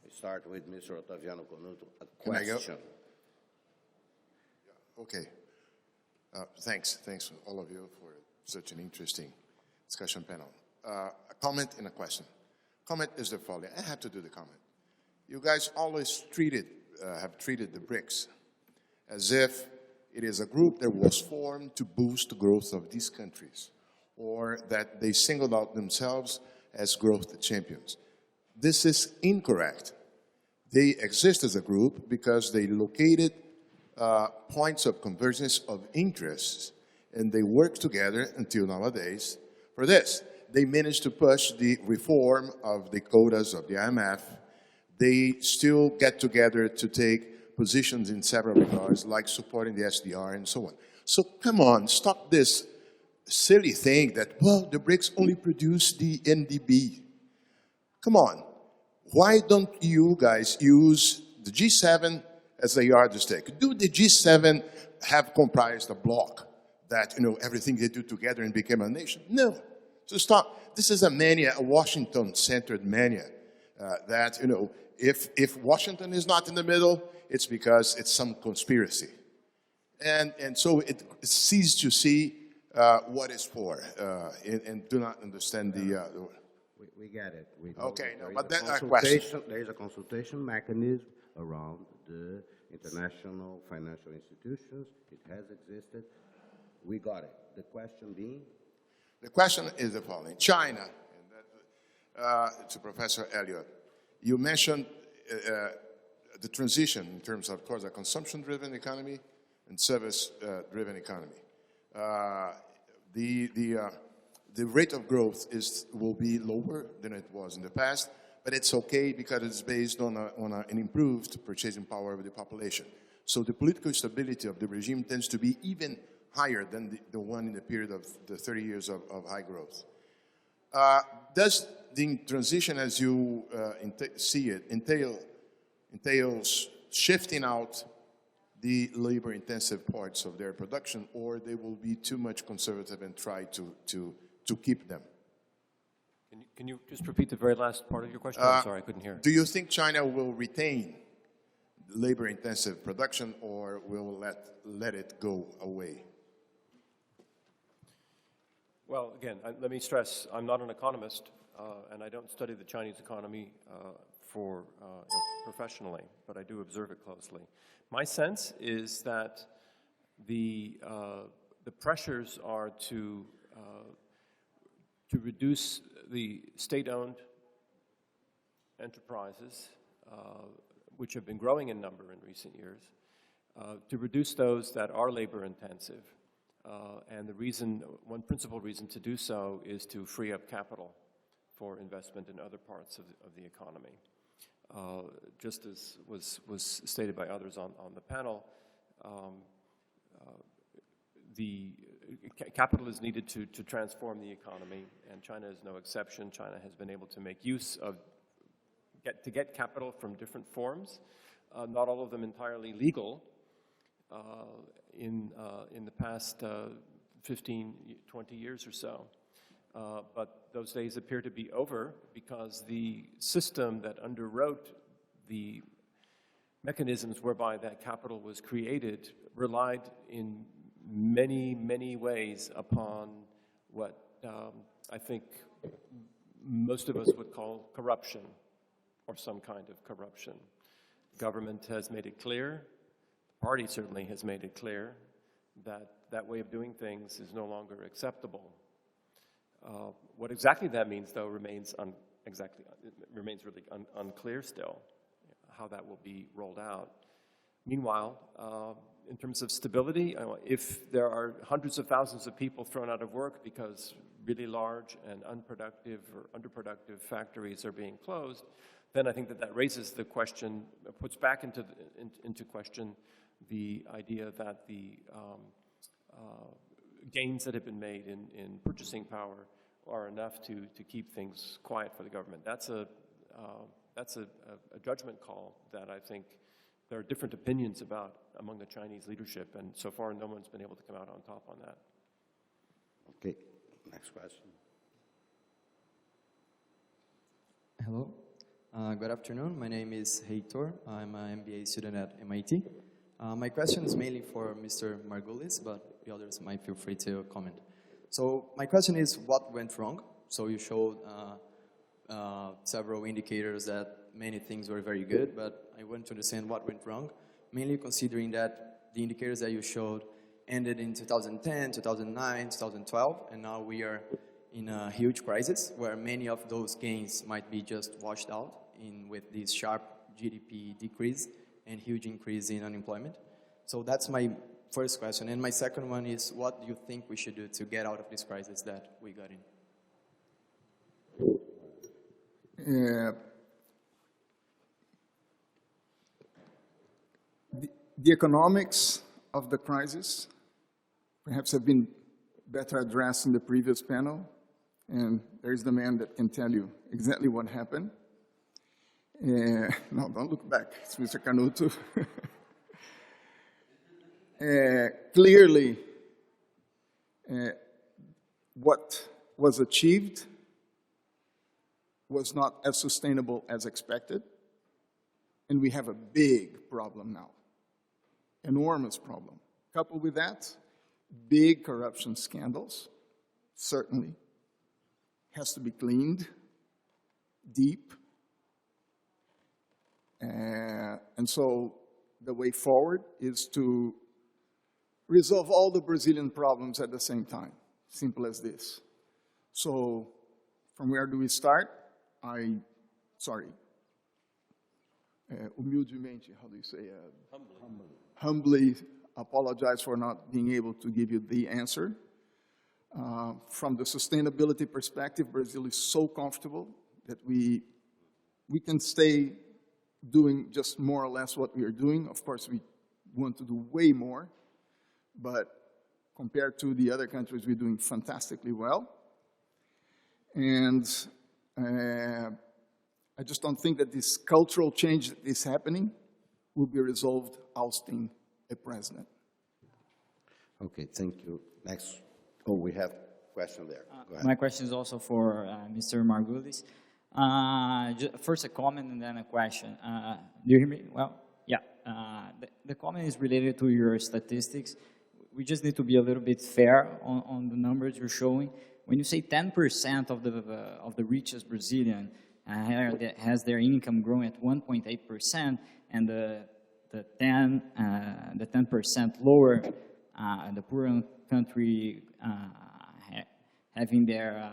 We start with Mr. Ottaviano Conuto. A Can I go? question. Okay. Thanks all of you for such an interesting discussion panel. A comment and a question. Comment is the following. I have to do the comment. You guys always have treated the BRICS as if it is a group that was formed to boost the growth of these countries, or that they singled out themselves as growth champions. This is incorrect. They exist as a group because they located points of convergence of interests, and they work together until nowadays for this. They managed to push the reform of the quotas of the IMF. They still get together to take positions in several regards, like supporting the SDR and so on. So come on, stop this silly thing that, well, the BRICS only produce the NDB. Come on. Why don't you guys use the G7 as a yardstick? Do the G7 have comprised a bloc that, everything they do together and became a nation? No. So stop. This is a mania, a Washington-centered mania, that, if Washington is not in the middle, it's because it's some conspiracy. And so it ceases to see what it's for, and do not understand the... We get it. We Okay, no, there but is then a question. There is a consultation mechanism around the international financial institutions. It has existed. We got it. The question being? The question is the following. China, to Professor Elliott, you mentioned the transition in terms of, course, a consumption-driven economy and service-driven economy. The rate of growth will be lower than it was in the past, but it's okay because it's based on an improved purchasing power of the population. So the political stability of the regime tends to be even higher than the one in the period of the 30 years of high growth. Does the transition, as you see it, entails shifting out the labor-intensive parts of their production, or they will be too much conservative and try to keep them? Can you just repeat the very last part of your question? I'm sorry, I couldn't hear. Do you think China will retain labor-intensive production, or will let it go away? Well, again, let me stress, I'm not an economist, and I don't study the Chinese economy professionally, but I do observe it closely. My sense is that the pressures are to reduce the state-owned enterprises, which have been growing in number in recent years, to reduce those that are labor-intensive. And one principal reason to do so is to free up capital for investment in other parts of the economy. Just as was stated by others on the panel, the capital is needed to transform the economy, and China is no exception. China has been able to make use of, to get capital from different forms, not all of them entirely legal, in the past 15, 20 years or so. But those days appear to be over because the system that underwrote the mechanisms whereby that capital was created relied in many, many ways upon what I think most of us would call corruption, or some kind of corruption. The government has made it clear, the party certainly has made it clear, that that way of doing things is no longer acceptable. What exactly that means, though, remains really unclear still, how that will be rolled out. Meanwhile, in terms of stability, if there are hundreds of thousands of people thrown out of work because really large and unproductive or underproductive factories are being closed, then I think that raises the question, puts back into question the idea that the gains that have been made in purchasing power are enough to keep things quiet for the government. That's a judgment call that I think there are different opinions about among the Chinese leadership, and so far no one's been able to come out on top on that. Okay, next question. Hello, good afternoon. My name is Heitor. I'm an MBA student at MIT. My question is mainly for Mr. Margulis, but the others might feel free to comment. So my question is, what went wrong? So you showed several indicators that many things were very good, but I want to understand what went wrong, mainly considering that the indicators that you showed ended in 2010, 2009, 2012, and now we are in a huge crisis where many of those gains might be just washed out with this sharp GDP decrease and huge increase in unemployment. So that's my first question. And my second one is, what do you think we should do to get out of this crisis that we got in? The economics of the crisis perhaps have been better addressed in the previous panel, and there's the man that can tell you exactly what happened. No, don't look back, it's Mr. Canuto. Clearly, what was achieved was not as sustainable as expected, and we have a big problem now, enormous problem. Coupled with that, big corruption scandals, certainly, has to be cleaned deep. And so the way forward is to resolve all the Brazilian problems at the same time. Simple as this. So from where do we start? Humildemente, how do you say? Humbly apologize for not being able to give you the answer. From the sustainability perspective, Brazil is so comfortable that we can stay doing just more or less what we are doing. Of course, we want to do way more, but compared to the other countries, we're doing fantastically well. And I just don't think that this cultural change that is happening will be resolved ousting a president. Okay, thank you. Next. Oh, we have a question there. Go ahead. My question is also for Mr. Margulis. First a comment and then a question. Do you hear me? Well, yeah. The comment is related to your statistics. We just need to be a little bit fair on the numbers you're showing. When you say 10% of the richest Brazilian has their income growing at 1.8%, and the 10% lower, the poorer country having their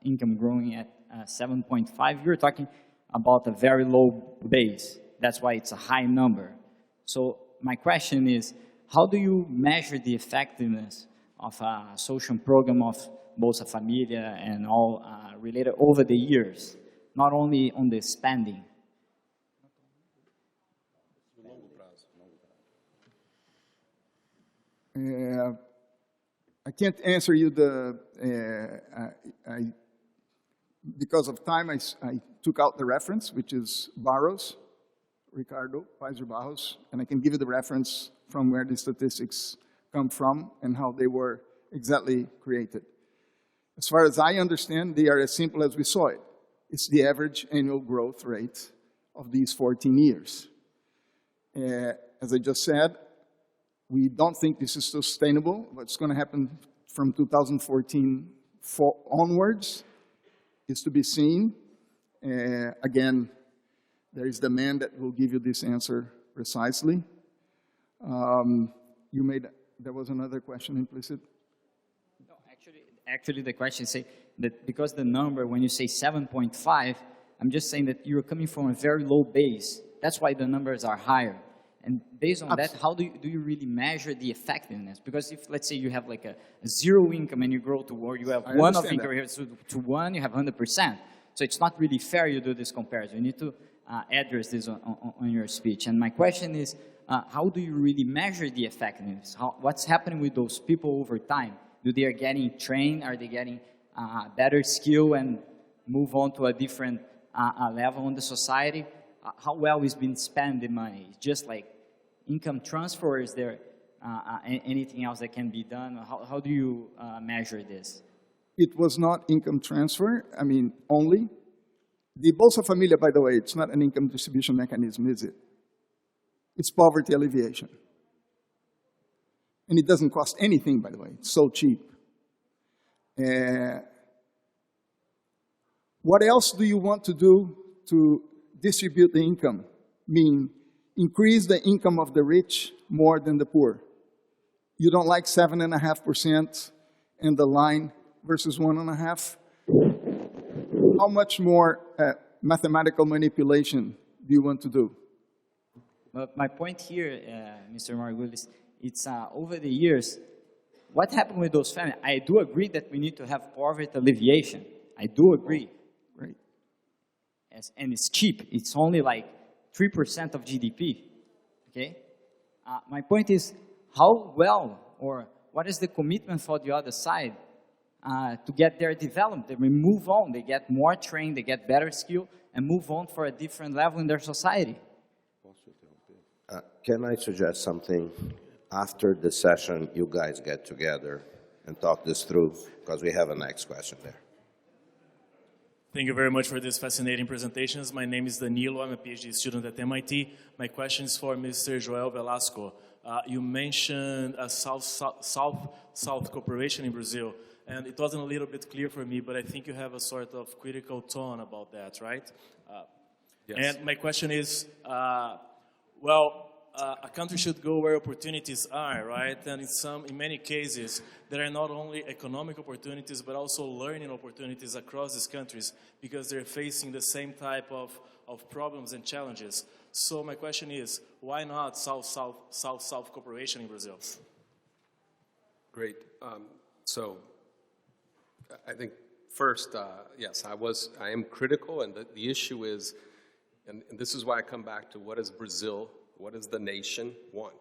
income growing at 7.5, you're talking about a very low base. That's why it's a high number. So my question is, how do you measure the effectiveness of a social program of Bolsa Familia and all related over the years, not only on the spending? I can't answer you because of time, I took out the reference, which is Barros, Ricardo Paiser Barros, and I can give you the reference from where the statistics come from and how they were exactly created. As far as I understand, they are as simple as we saw it. It's the average annual growth rate of these 14 years. As I just said, we don't think this is sustainable. What's going to happen from 2014 onwards is to be seen. Again, there is the man that will give you this answer precisely. There was another question implicit. No, actually the question is that because the number, when you say 7.5, I'm just saying that you're coming from a very low base. That's why the numbers are higher. And based on that, how do you really measure the effectiveness? Because if, let's say, you have like a zero income and you grow to where you have one of income to one, you have 100%. So it's not really fair you do this comparison. You need to address this on your speech. And my question is, how do you really measure the effectiveness? What's happening with those people over time? Do they are getting trained? Are they getting better skill and move on to a different level in the society? How well is being spent the money? Just like income transfer, or is there anything else that can be done? How do you measure this? It was not income transfer, I mean, only. The Bolsa Familia, by the way, it's not an income distribution mechanism, is it? It's poverty alleviation. And it doesn't cost anything, by the way. It's so cheap. What else do you want to do to distribute the income? Mean, increase the income of the rich more than the poor. You don't like 7.5% in the line versus 1.5%? How much more mathematical manipulation do you want to do? But my point here, Mr. Margulis, it's over the years, what happened with those families? I do agree that we need to have poverty alleviation. I do agree. Right. Yes, and it's cheap. It's only like 3% of GDP. Okay? My point is, how well, or what is the commitment for the other side to get their development? They move on, they get more trained, they get better skill, and move on for a different level in their society. Can I suggest something? After the session, you guys get together and talk this through, because we have a next question there. Thank you very much for these fascinating presentations. My name is Danilo. I'm a PhD student at MIT. My question is for Mr. Joel Velasco. You mentioned a South-South cooperation in Brazil, and it wasn't a little bit clear for me, but I think you have a sort of critical tone about that, right? Yes. And my question is, a country should go where opportunities are, right? And in many cases, there are not only economic opportunities, but also learning opportunities across these countries because they're facing the same type of problems and challenges. So my question is, why not South-South cooperation in Brazil? Great. So I think first, yes, I am critical, and the issue is, and this is why I come back to what does Brazil, what does the nation want?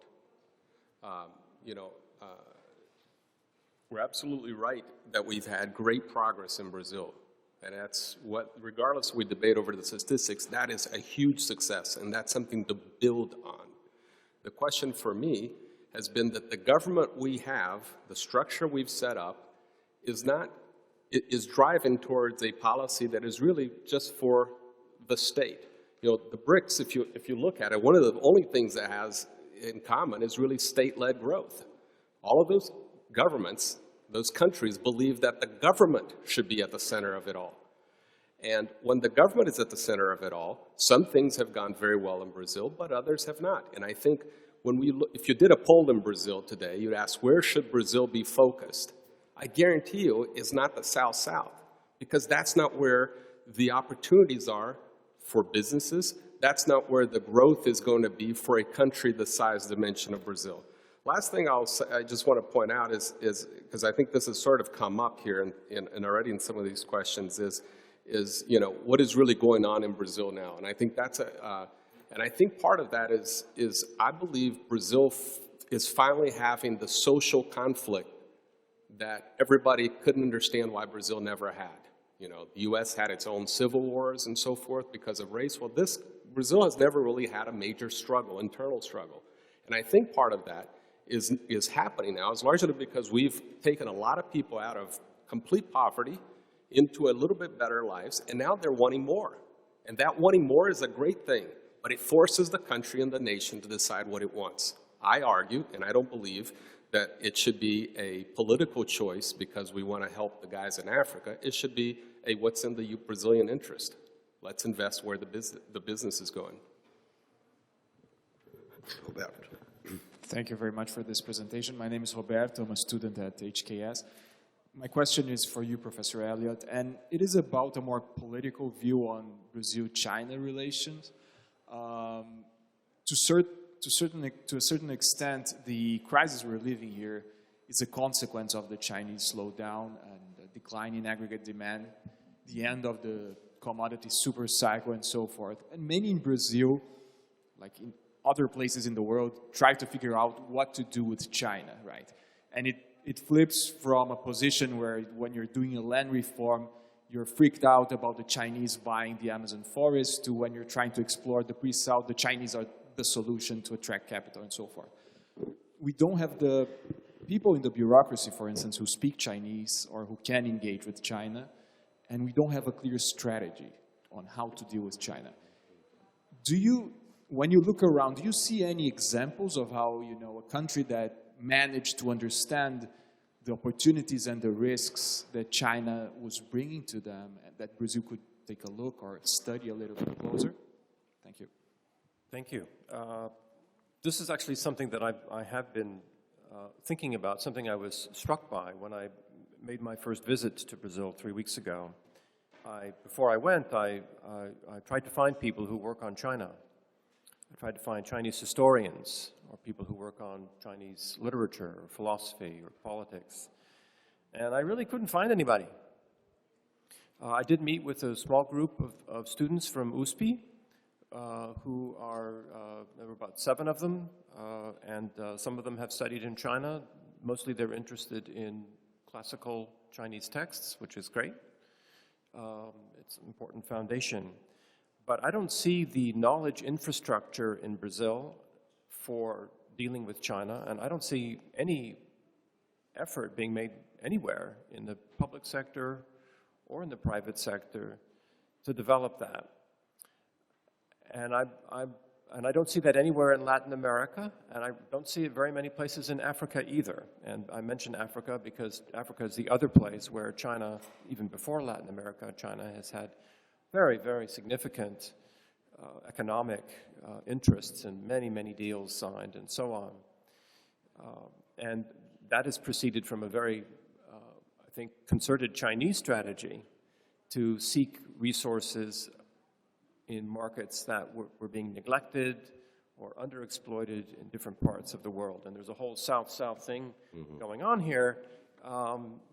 We're absolutely right that we've had great progress in Brazil. And that's what, regardless we debate over the statistics, that is a huge success, and that's something to build on. The question for me has been that the government we have, the structure we've set up, is driving towards a policy that is really just for the state. The BRICS, if you look at it, one of the only things that has in common is really state-led growth. All of those governments, those countries, believe that the government should be at the center of it all. And when the government is at the center of it all, some things have gone very well in Brazil, but others have not. And I think when if you did a poll in Brazil today, you'd ask, where should Brazil be focused? I guarantee you it's not the South-South, because that's not where the opportunities are for businesses. That's not where the growth is going to be for a country the size dimension of Brazil. Last thing I just want to point out is because I think this has sort of come up here and already in some of these questions is what is really going on in Brazil now? And I think that's and I think part of that is I believe Brazil is finally having the social conflict that everybody couldn't understand why Brazil never had. The U.S. had its own civil wars and so forth because of race. Well, Brazil has never really had a major struggle, internal struggle. And I think part of that is happening now is largely because we've taken a lot of people out of complete poverty into a little bit better lives, and now they're wanting more. And that wanting more is a great thing, but it forces the country and the nation to decide what it wants. I argue, and I don't believe, that it should be a political choice because we want to help the guys in Africa. It should be what's in the Brazilian interest. Let's invest where the business is going. Roberto. Thank you very much for this presentation. My name is Roberto. I'm a student at HKS. My question is for you, Professor Elliott, and it is about a more political view on Brazil-China relations. To to a certain extent, the crisis we're living here is a consequence of the Chinese slowdown and the decline in aggregate demand, the end of the commodity super cycle and so forth. And many in Brazil, like in other places in the world, try to figure out what to do with China, right? And it flips from a position where when you're doing a land reform, you're freaked out about the Chinese buying the Amazon forest, to when you're trying to explore the pre-Salt, the Chinese are the solution to attract capital and so forth. We don't have the people in the bureaucracy, for instance, who speak Chinese or who can engage with China, and we don't have a clear strategy on how to deal with China. When you look around, do you see any examples of how, a country that managed to understand the opportunities and the risks that China was bringing to them, and that Brazil could take a look or study a little bit closer? Thank you. Thank you. This is actually something that I have been thinking about, something I was struck by when I made my first visit to Brazil 3 weeks ago. Before I went, I tried to find people who work on China. I tried to find Chinese historians or people who work on Chinese literature or philosophy or politics. And I really couldn't find anybody. I did meet with a small group of students from USP who there were about 7 of them, and some of them have studied in China. Mostly they're interested in classical Chinese texts, which is great. It's an important foundation. But I don't see the knowledge infrastructure in Brazil for dealing with China, and I don't see any effort being made anywhere in the public sector or in the private sector to develop that. And I don't see that anywhere in Latin America, and I don't see it very many places in Africa either. And I mention Africa because Africa is the other place where China, even before Latin America, China has had very, very significant economic interests and many, many deals signed and so on. And that has proceeded from a very, I think, concerted Chinese strategy to seek resources in markets that were being neglected or underexploited in different parts of the world. And there's a whole South-South thing going on here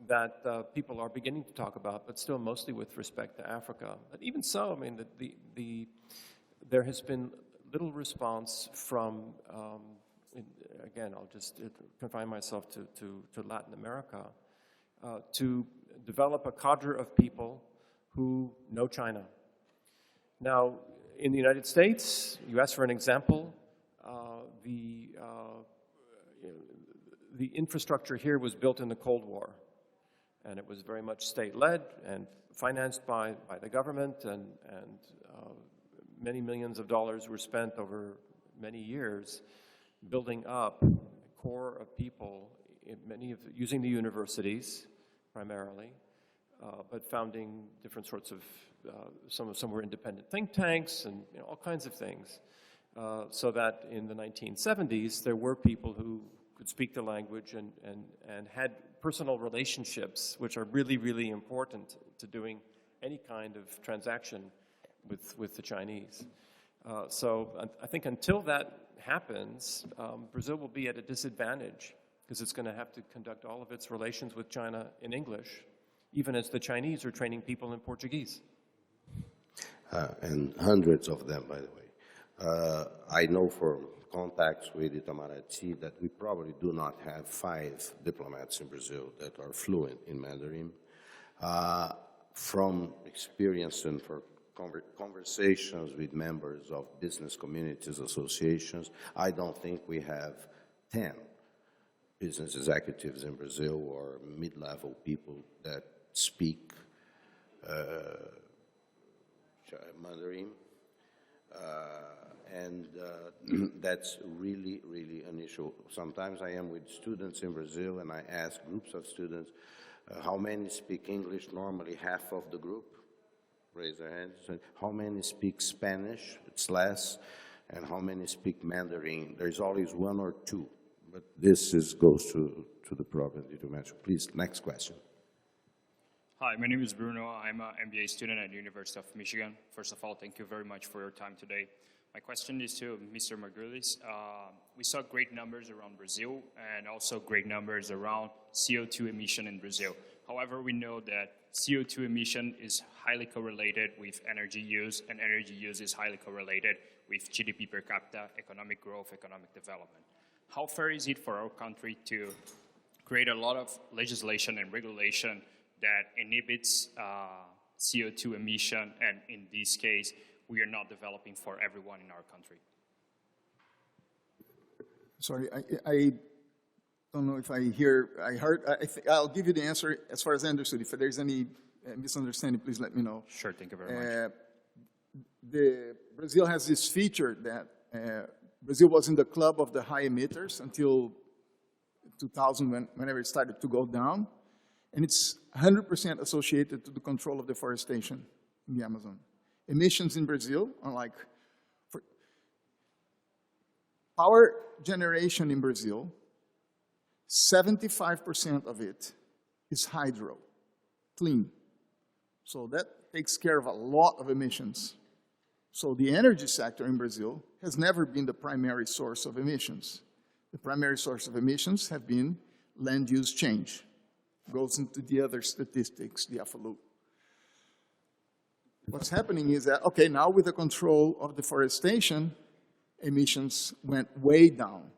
that people are beginning to talk about, but still mostly with respect to Africa. But even so, I mean, there has been little response from, again, I'll just confine myself to Latin America, to develop a cadre of people who know China. Now, in the United States, you asked for an example, the infrastructure here was built in the Cold War, and it was very much state-led and financed by the government, and many millions of dollars were spent over many years building up a core of people, using the universities primarily, but founding different sorts of, some were independent think tanks and all kinds of things, so that in the 1970s there were people who could speak the language and had personal relationships, which are really, really important to doing any kind of transaction with the Chinese. So I think until that happens, Brazil will be at a disadvantage because it's going to have to conduct all of its relations with China in English, even as the Chinese are training people in Portuguese. And hundreds of them, by the way. I know from contacts with Itamaraty that we probably do not have 5 diplomats in Brazil that are fluent in Mandarin. From experience and for conversations with members of business communities, associations, I don't think we have 10 business executives in Brazil or mid-level people that speak Mandarin. And that's really, really an issue. Sometimes I am with students in Brazil and I ask groups of students, how many speak English? Normally half of the group raise their hands. How many speak Spanish? It's less. And how many speak Mandarin? There's always 1 or 2. But this goes to the problem that you mentioned. Please, next question. Hi, my name is Bruno. I'm an MBA student at the University of Michigan. First of all, thank you very much for your time today. My question is to Mr. Margulis. We saw great numbers around Brazil and also great numbers around CO2 emission in Brazil. However, we know that CO2 emission is highly correlated with energy use, and energy use is highly correlated with GDP per capita, economic growth, economic development. How fair is it for our country to create a lot of legislation and regulation that inhibits CO2 emission, and in this case, we are not developing for everyone in our country? Sorry, I don't know if I'll give you the answer as far as I understood. If there's any misunderstanding, please let me know. Sure, thank you very much. Brazil has this feature that Brazil was in the club of the high emitters until 2000, whenever it started to go down. And it's 100% associated to the control of deforestation in the Amazon. Emissions in Brazil are like, power generation in Brazil, 75% of it is hydro, clean. So that takes care of a lot of emissions. So the energy sector in Brazil has never been the primary source of emissions. The primary source of emissions have been land use change. Goes into the other statistics, the AFALU. What's happening is that, okay, now with the control of deforestation, emissions went way down.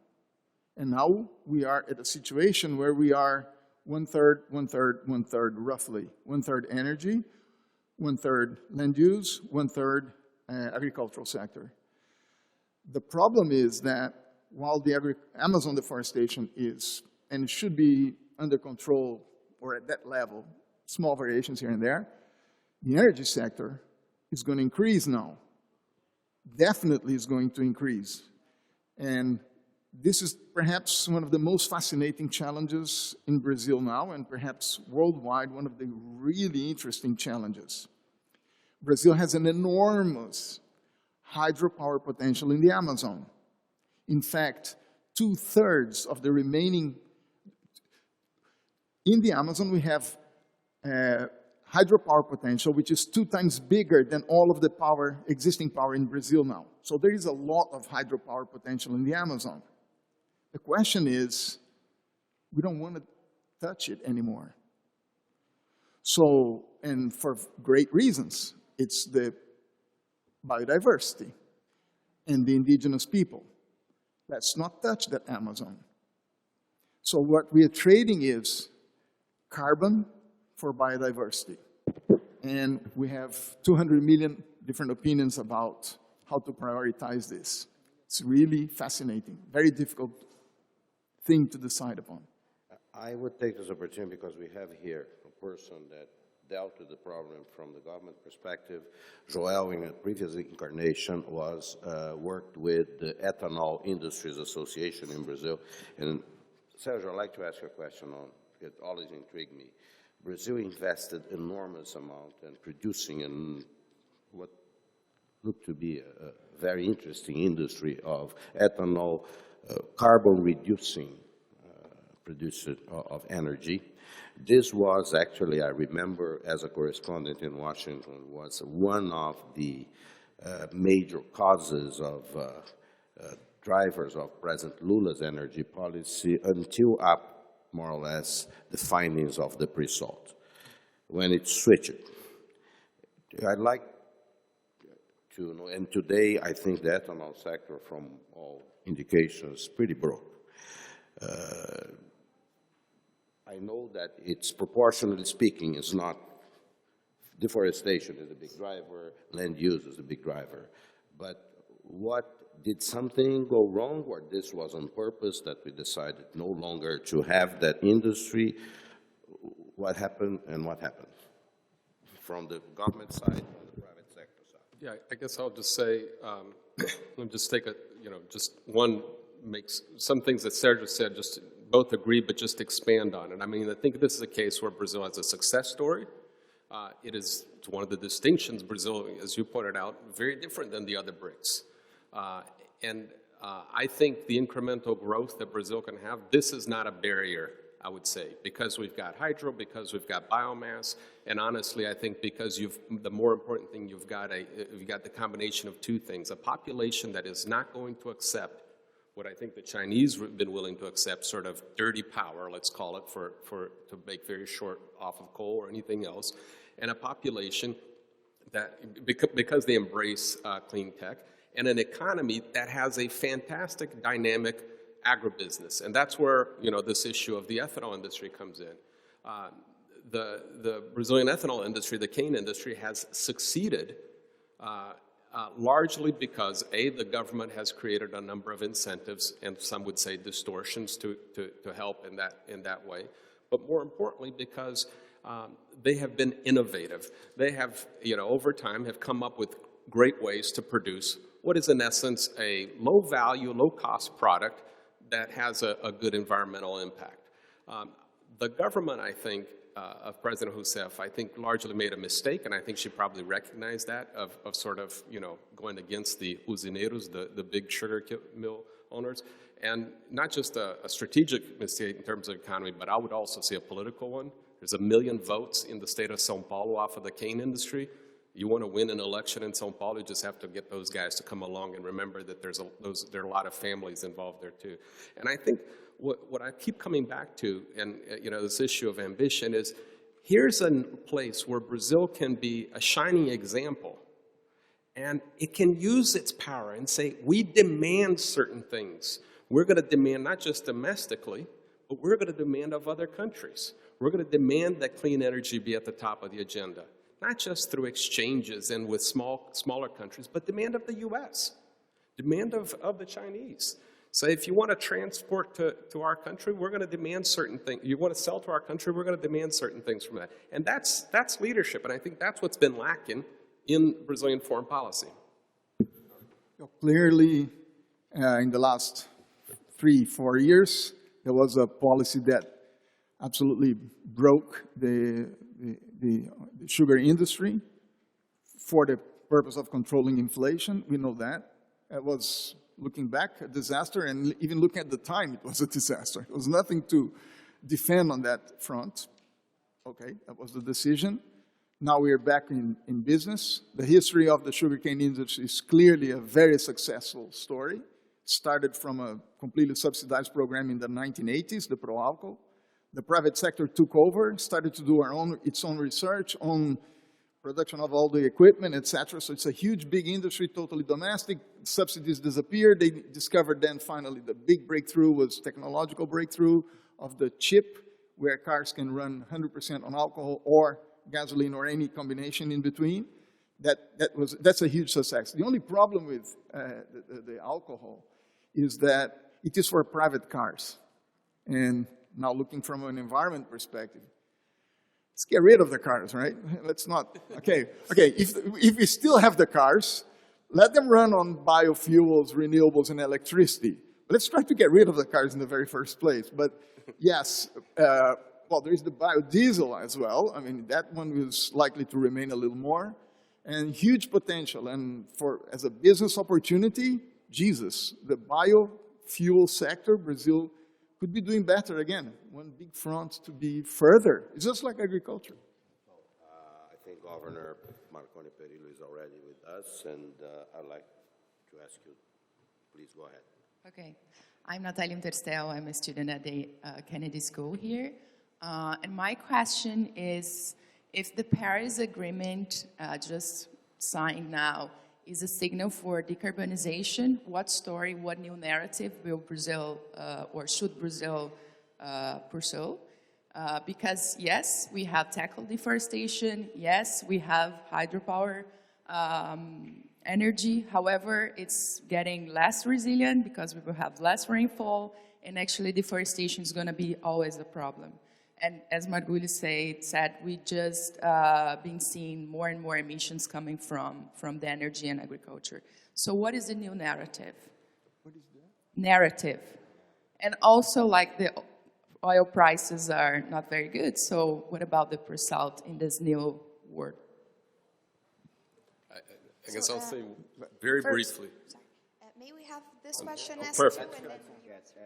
And now we are at a situation where we are one-third, roughly. One-third energy, one-third land use, one-third agricultural sector. The problem is that while the Amazon deforestation is, and should be under control or at that level, small variations here and there, the energy sector is going to increase now. Definitely is going to increase. And this is perhaps one of the most fascinating challenges in Brazil now, and perhaps worldwide, one of the really interesting challenges. Brazil has an enormous hydropower potential in the Amazon. In fact, 2/3 of the remaining, in the Amazon we have hydropower potential, which is 2 times bigger than all of the power, existing power in Brazil now. So there is a lot of hydropower potential in the Amazon. The question is, we don't want to touch it anymore. So, and for great reasons. It's the biodiversity and the indigenous people. Let's not touch that Amazon. So what we are trading is carbon for biodiversity. And we have 200 million different opinions about how to prioritize this. It's really fascinating, very difficult thing to decide upon. I would take this opportunity because we have here a person that dealt with the problem from the government perspective. Joel, in a previous incarnation, worked with the Ethanol Industries Association in Brazil. And Sergio, I'd like to ask you a question on, it always intrigued me. Brazil invested enormous amount in producing in what looked to be a very interesting industry of ethanol, carbon-reducing producer of energy. This was actually, I remember, as a correspondent in Washington, was one of the major causes of drivers of President Lula's energy policy until up, more or less, the findings of the pre-salt, when it switched. I'd like to know, and today I think the ethanol sector, from all indications, pretty broke. I know that it's, proportionally speaking, is not, deforestation is a big driver, land use is a big driver, but did something go wrong, or this was on purpose that we decided no longer to have that industry? What happened and what happened from the government side, from the private sector side? Yeah, I guess I'll just say, let me just take a, just one makes, some things that Sergio said, just both agree, but just expand on it. I mean, I think this is a case where Brazil has a success story. It is one of the distinctions. Brazil, as you pointed out, very different than the other BRICS. I think the incremental growth that Brazil can have, this is not a barrier I would say, because we've got hydro, because we've got biomass, and honestly, I think because the more important thing, you've got the combination of two things: a population that is not going to accept what I think the Chinese have been willing to accept, sort of dirty power, let's call it, to make very short off of coal or anything else, and a population that, because they embrace clean tech, and an economy that has a fantastic dynamic agribusiness. And that's where, this issue of the ethanol industry comes in. The Brazilian ethanol industry, the cane industry, has succeeded largely because, A, the government has created a number of incentives, and some would say distortions to help in that way. But more importantly, because they have been innovative. They have, over time, have come up with great ways to produce what is in essence a low-value, low-cost product that has a good environmental impact. The government, I think, of President Rousseff, I think largely made a mistake, and I think she probably recognized that, of sort of, going against the usineiros, the big sugar mill owners, and not just a strategic mistake in terms of economy, but I would also say a political one. There's 1 million votes in the state of São Paulo off of the cane industry. You want to win an election in São Paulo, you just have to get those guys to come along and remember that there are a lot of families involved there too. And I think what I keep coming back to, and this issue of ambition, is here's a place where Brazil can be a shining example, and it can use its power and say, we demand certain things. We're going to demand not just domestically, but we're going to demand of other countries. We're going to demand that clean energy be at the top of the agenda. Not just through exchanges and with smaller countries, but demand of the U.S., demand of the Chinese. So if you want to transport to our country, we're going to demand certain things. You want to sell to our country, we're going to demand certain things from that. And that's leadership, and I think that's what's been lacking in Brazilian foreign policy. Clearly, in the last 3-4 years, there was a policy that absolutely broke the sugar industry for the purpose of controlling inflation. We know that. It was, looking back, a disaster, and even looking at the time, it was a disaster. There was nothing to defend on that front. Okay, that was the decision. Now we are back in business. The history of the sugarcane industry is clearly a very successful story. It started from a completely subsidized program in the 1980s, the Proálcool. The private sector took over, started to do its own research, own production of all the equipment, etc. So it's a huge, big industry, totally domestic. Subsidies disappeared. They discovered then finally the big breakthrough was technological breakthrough of the chip, where cars can run 100% on alcohol or gasoline or any combination in between. That's a huge success. The only problem with the alcohol is that it is for private cars. And now looking from an environment perspective, let's get rid of the cars, right? Let's not, okay, if we still have the cars, let them run on biofuels, renewables, and electricity. But let's try to get rid of the cars in the very first place. But yes, well, there's the biodiesel as well. I mean, that one is likely to remain a little more. And huge potential. And as a business opportunity, Jesus, the biofuel sector, Brazil could be doing better again. One big front to be further. It's just like agriculture. I think Governor Marconi Perillo is already with us, and I'd like to ask you, please go ahead. Okay. I'm Natalia Interstel. I'm a student at the Kennedy School here. And my question is, if the Paris Agreement just signed now is a signal for decarbonization, what story, what new narrative will Brazil, or should Brazil pursue? Because yes, we have tackled deforestation, yes, we have hydropower energy, however, it's getting less resilient because we will have less rainfall, and actually deforestation is going to be always a problem. And as Margulis said, we just been seeing more and more emissions coming from the energy and agriculture. So what is the new narrative? What is that? Narrative. And also, like, the oil prices are not very good, so what about the pre-salt in this new world? I guess I'll say very briefly. May we have this question asked perfect. too, and then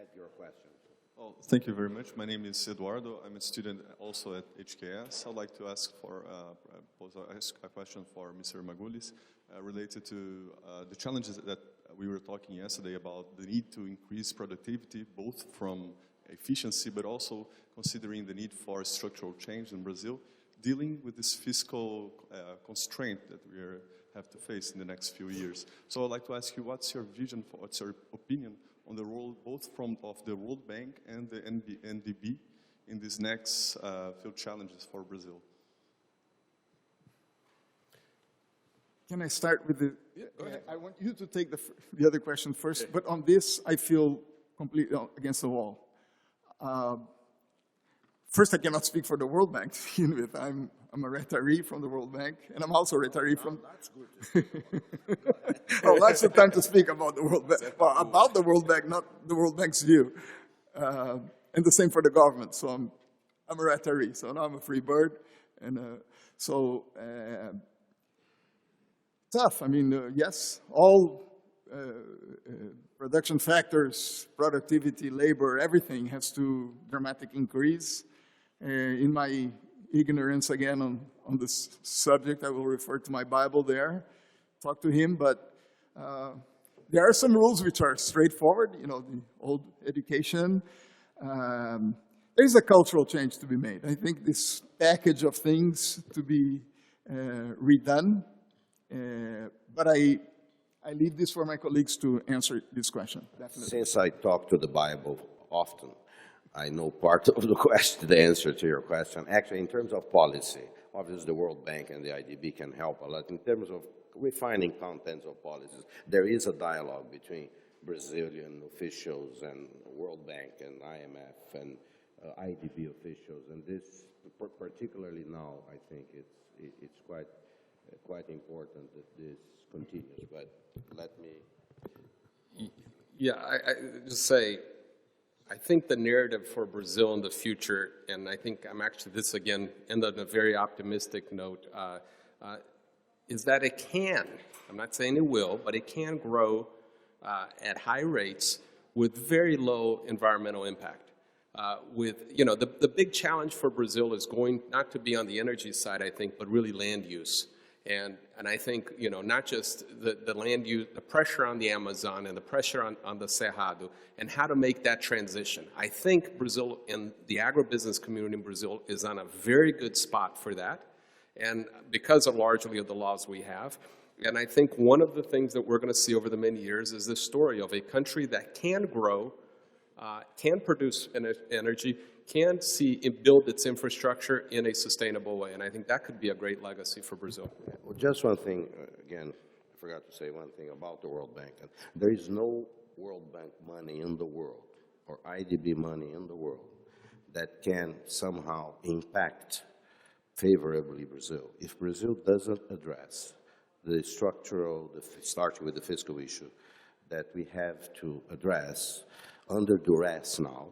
Add your question. Well, thank you very much. My name is Eduardo. I'm a student also at HKS. I'd like to ask a question for Mr. Margulis related to the challenges that we were talking yesterday about the need to increase productivity, both from efficiency, but also considering the need for structural change in Brazil, dealing with this fiscal constraint that we have to face in the next few years. So I'd like to ask you, what's your vision, what's your opinion on the role both of the World Bank and the NDB in these next field challenges for Brazil? Can I start with the... Yeah, go ahead. I want you to take the other question first, okay. But on this, I feel completely against the wall. First, I cannot speak for the World Bank to begin with. I'm a retiree from the World Bank, and I'm also a retiree from... That's good. Well, that's the time to speak about the World Bank. Well, about the World Bank, not the World Bank's view. And the same for the government. So I'm a retiree, so now I'm a free bird. And tough. I mean, yes, all production factors, productivity, labor, everything has to dramatically increase. In my ignorance, again, on this subject, I will refer to my Bible there, talk to him, but there are some rules which are straightforward, you know, the old education. There's a cultural change to be made. I think this package of things to be redone, but I leave this for my colleagues to answer this question, definitely. Since I talk to the Bible often, I know part of the question, the answer to your question. Actually, in terms of policy, obviously the World Bank and the IDB can help a lot. In terms of refining contents of policies, there is a dialogue between Brazilian officials and World Bank and IMF and IDB officials. And this, particularly now, I think it's quite important that this continues. But let me... Yeah, I just say, I think the narrative for Brazil in the future, and I think I'm actually, this again, end on a very optimistic note, is that it can, I'm not saying it will, but it can grow at high rates with very low environmental impact. The big challenge for Brazil is going not to be on the energy side, I think, but really land use. And I think, not just the land use, the pressure on the Amazon and the pressure on the Cerrado, and how to make that transition. I think Brazil and the agribusiness community in Brazil is on a very good spot for that, and because of largely of the laws we have. And I think one of the things that we're going to see over the many years is this story of a country that can grow, can produce energy, can build its infrastructure in a sustainable way. And I think that could be a great legacy for Brazil. Well, just one thing, again, I forgot to say one thing about the World Bank. There is no World Bank money in the world, or IDB money in the world, that can somehow impact favorably Brazil. If Brazil doesn't address the structural, starting with the fiscal issue, that we have to address under duress now,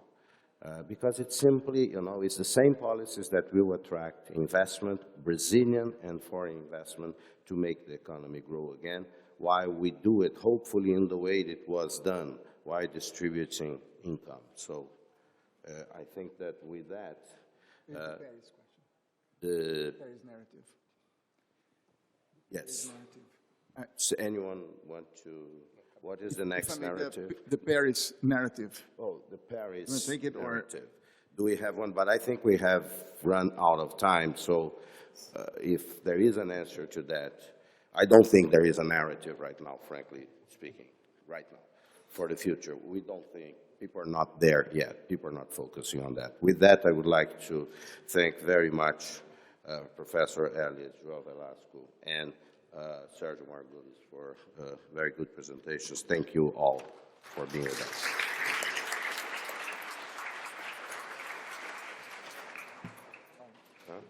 because it's simply, it's the same policies that will attract investment, Brazilian and foreign investment, to make the economy grow again, while we do it, hopefully, in the way it was done, while distributing income. So I think that with that... the Paris question. The Paris narrative. Yes. So anyone want to... What is the next narrative? The Paris narrative. Oh, the Paris you take it narrative. Do we have one? But I think we have run out of time, so if there is an answer to that, I don't think there is a narrative right now, frankly speaking, right now, for the future. We don't think, people are not there yet. People are not focusing on that. With that, I would like to thank very much Professor Elliott, João Velasco, and Sergio Margulis for very good presentations. Thank you all for being with us. Huh?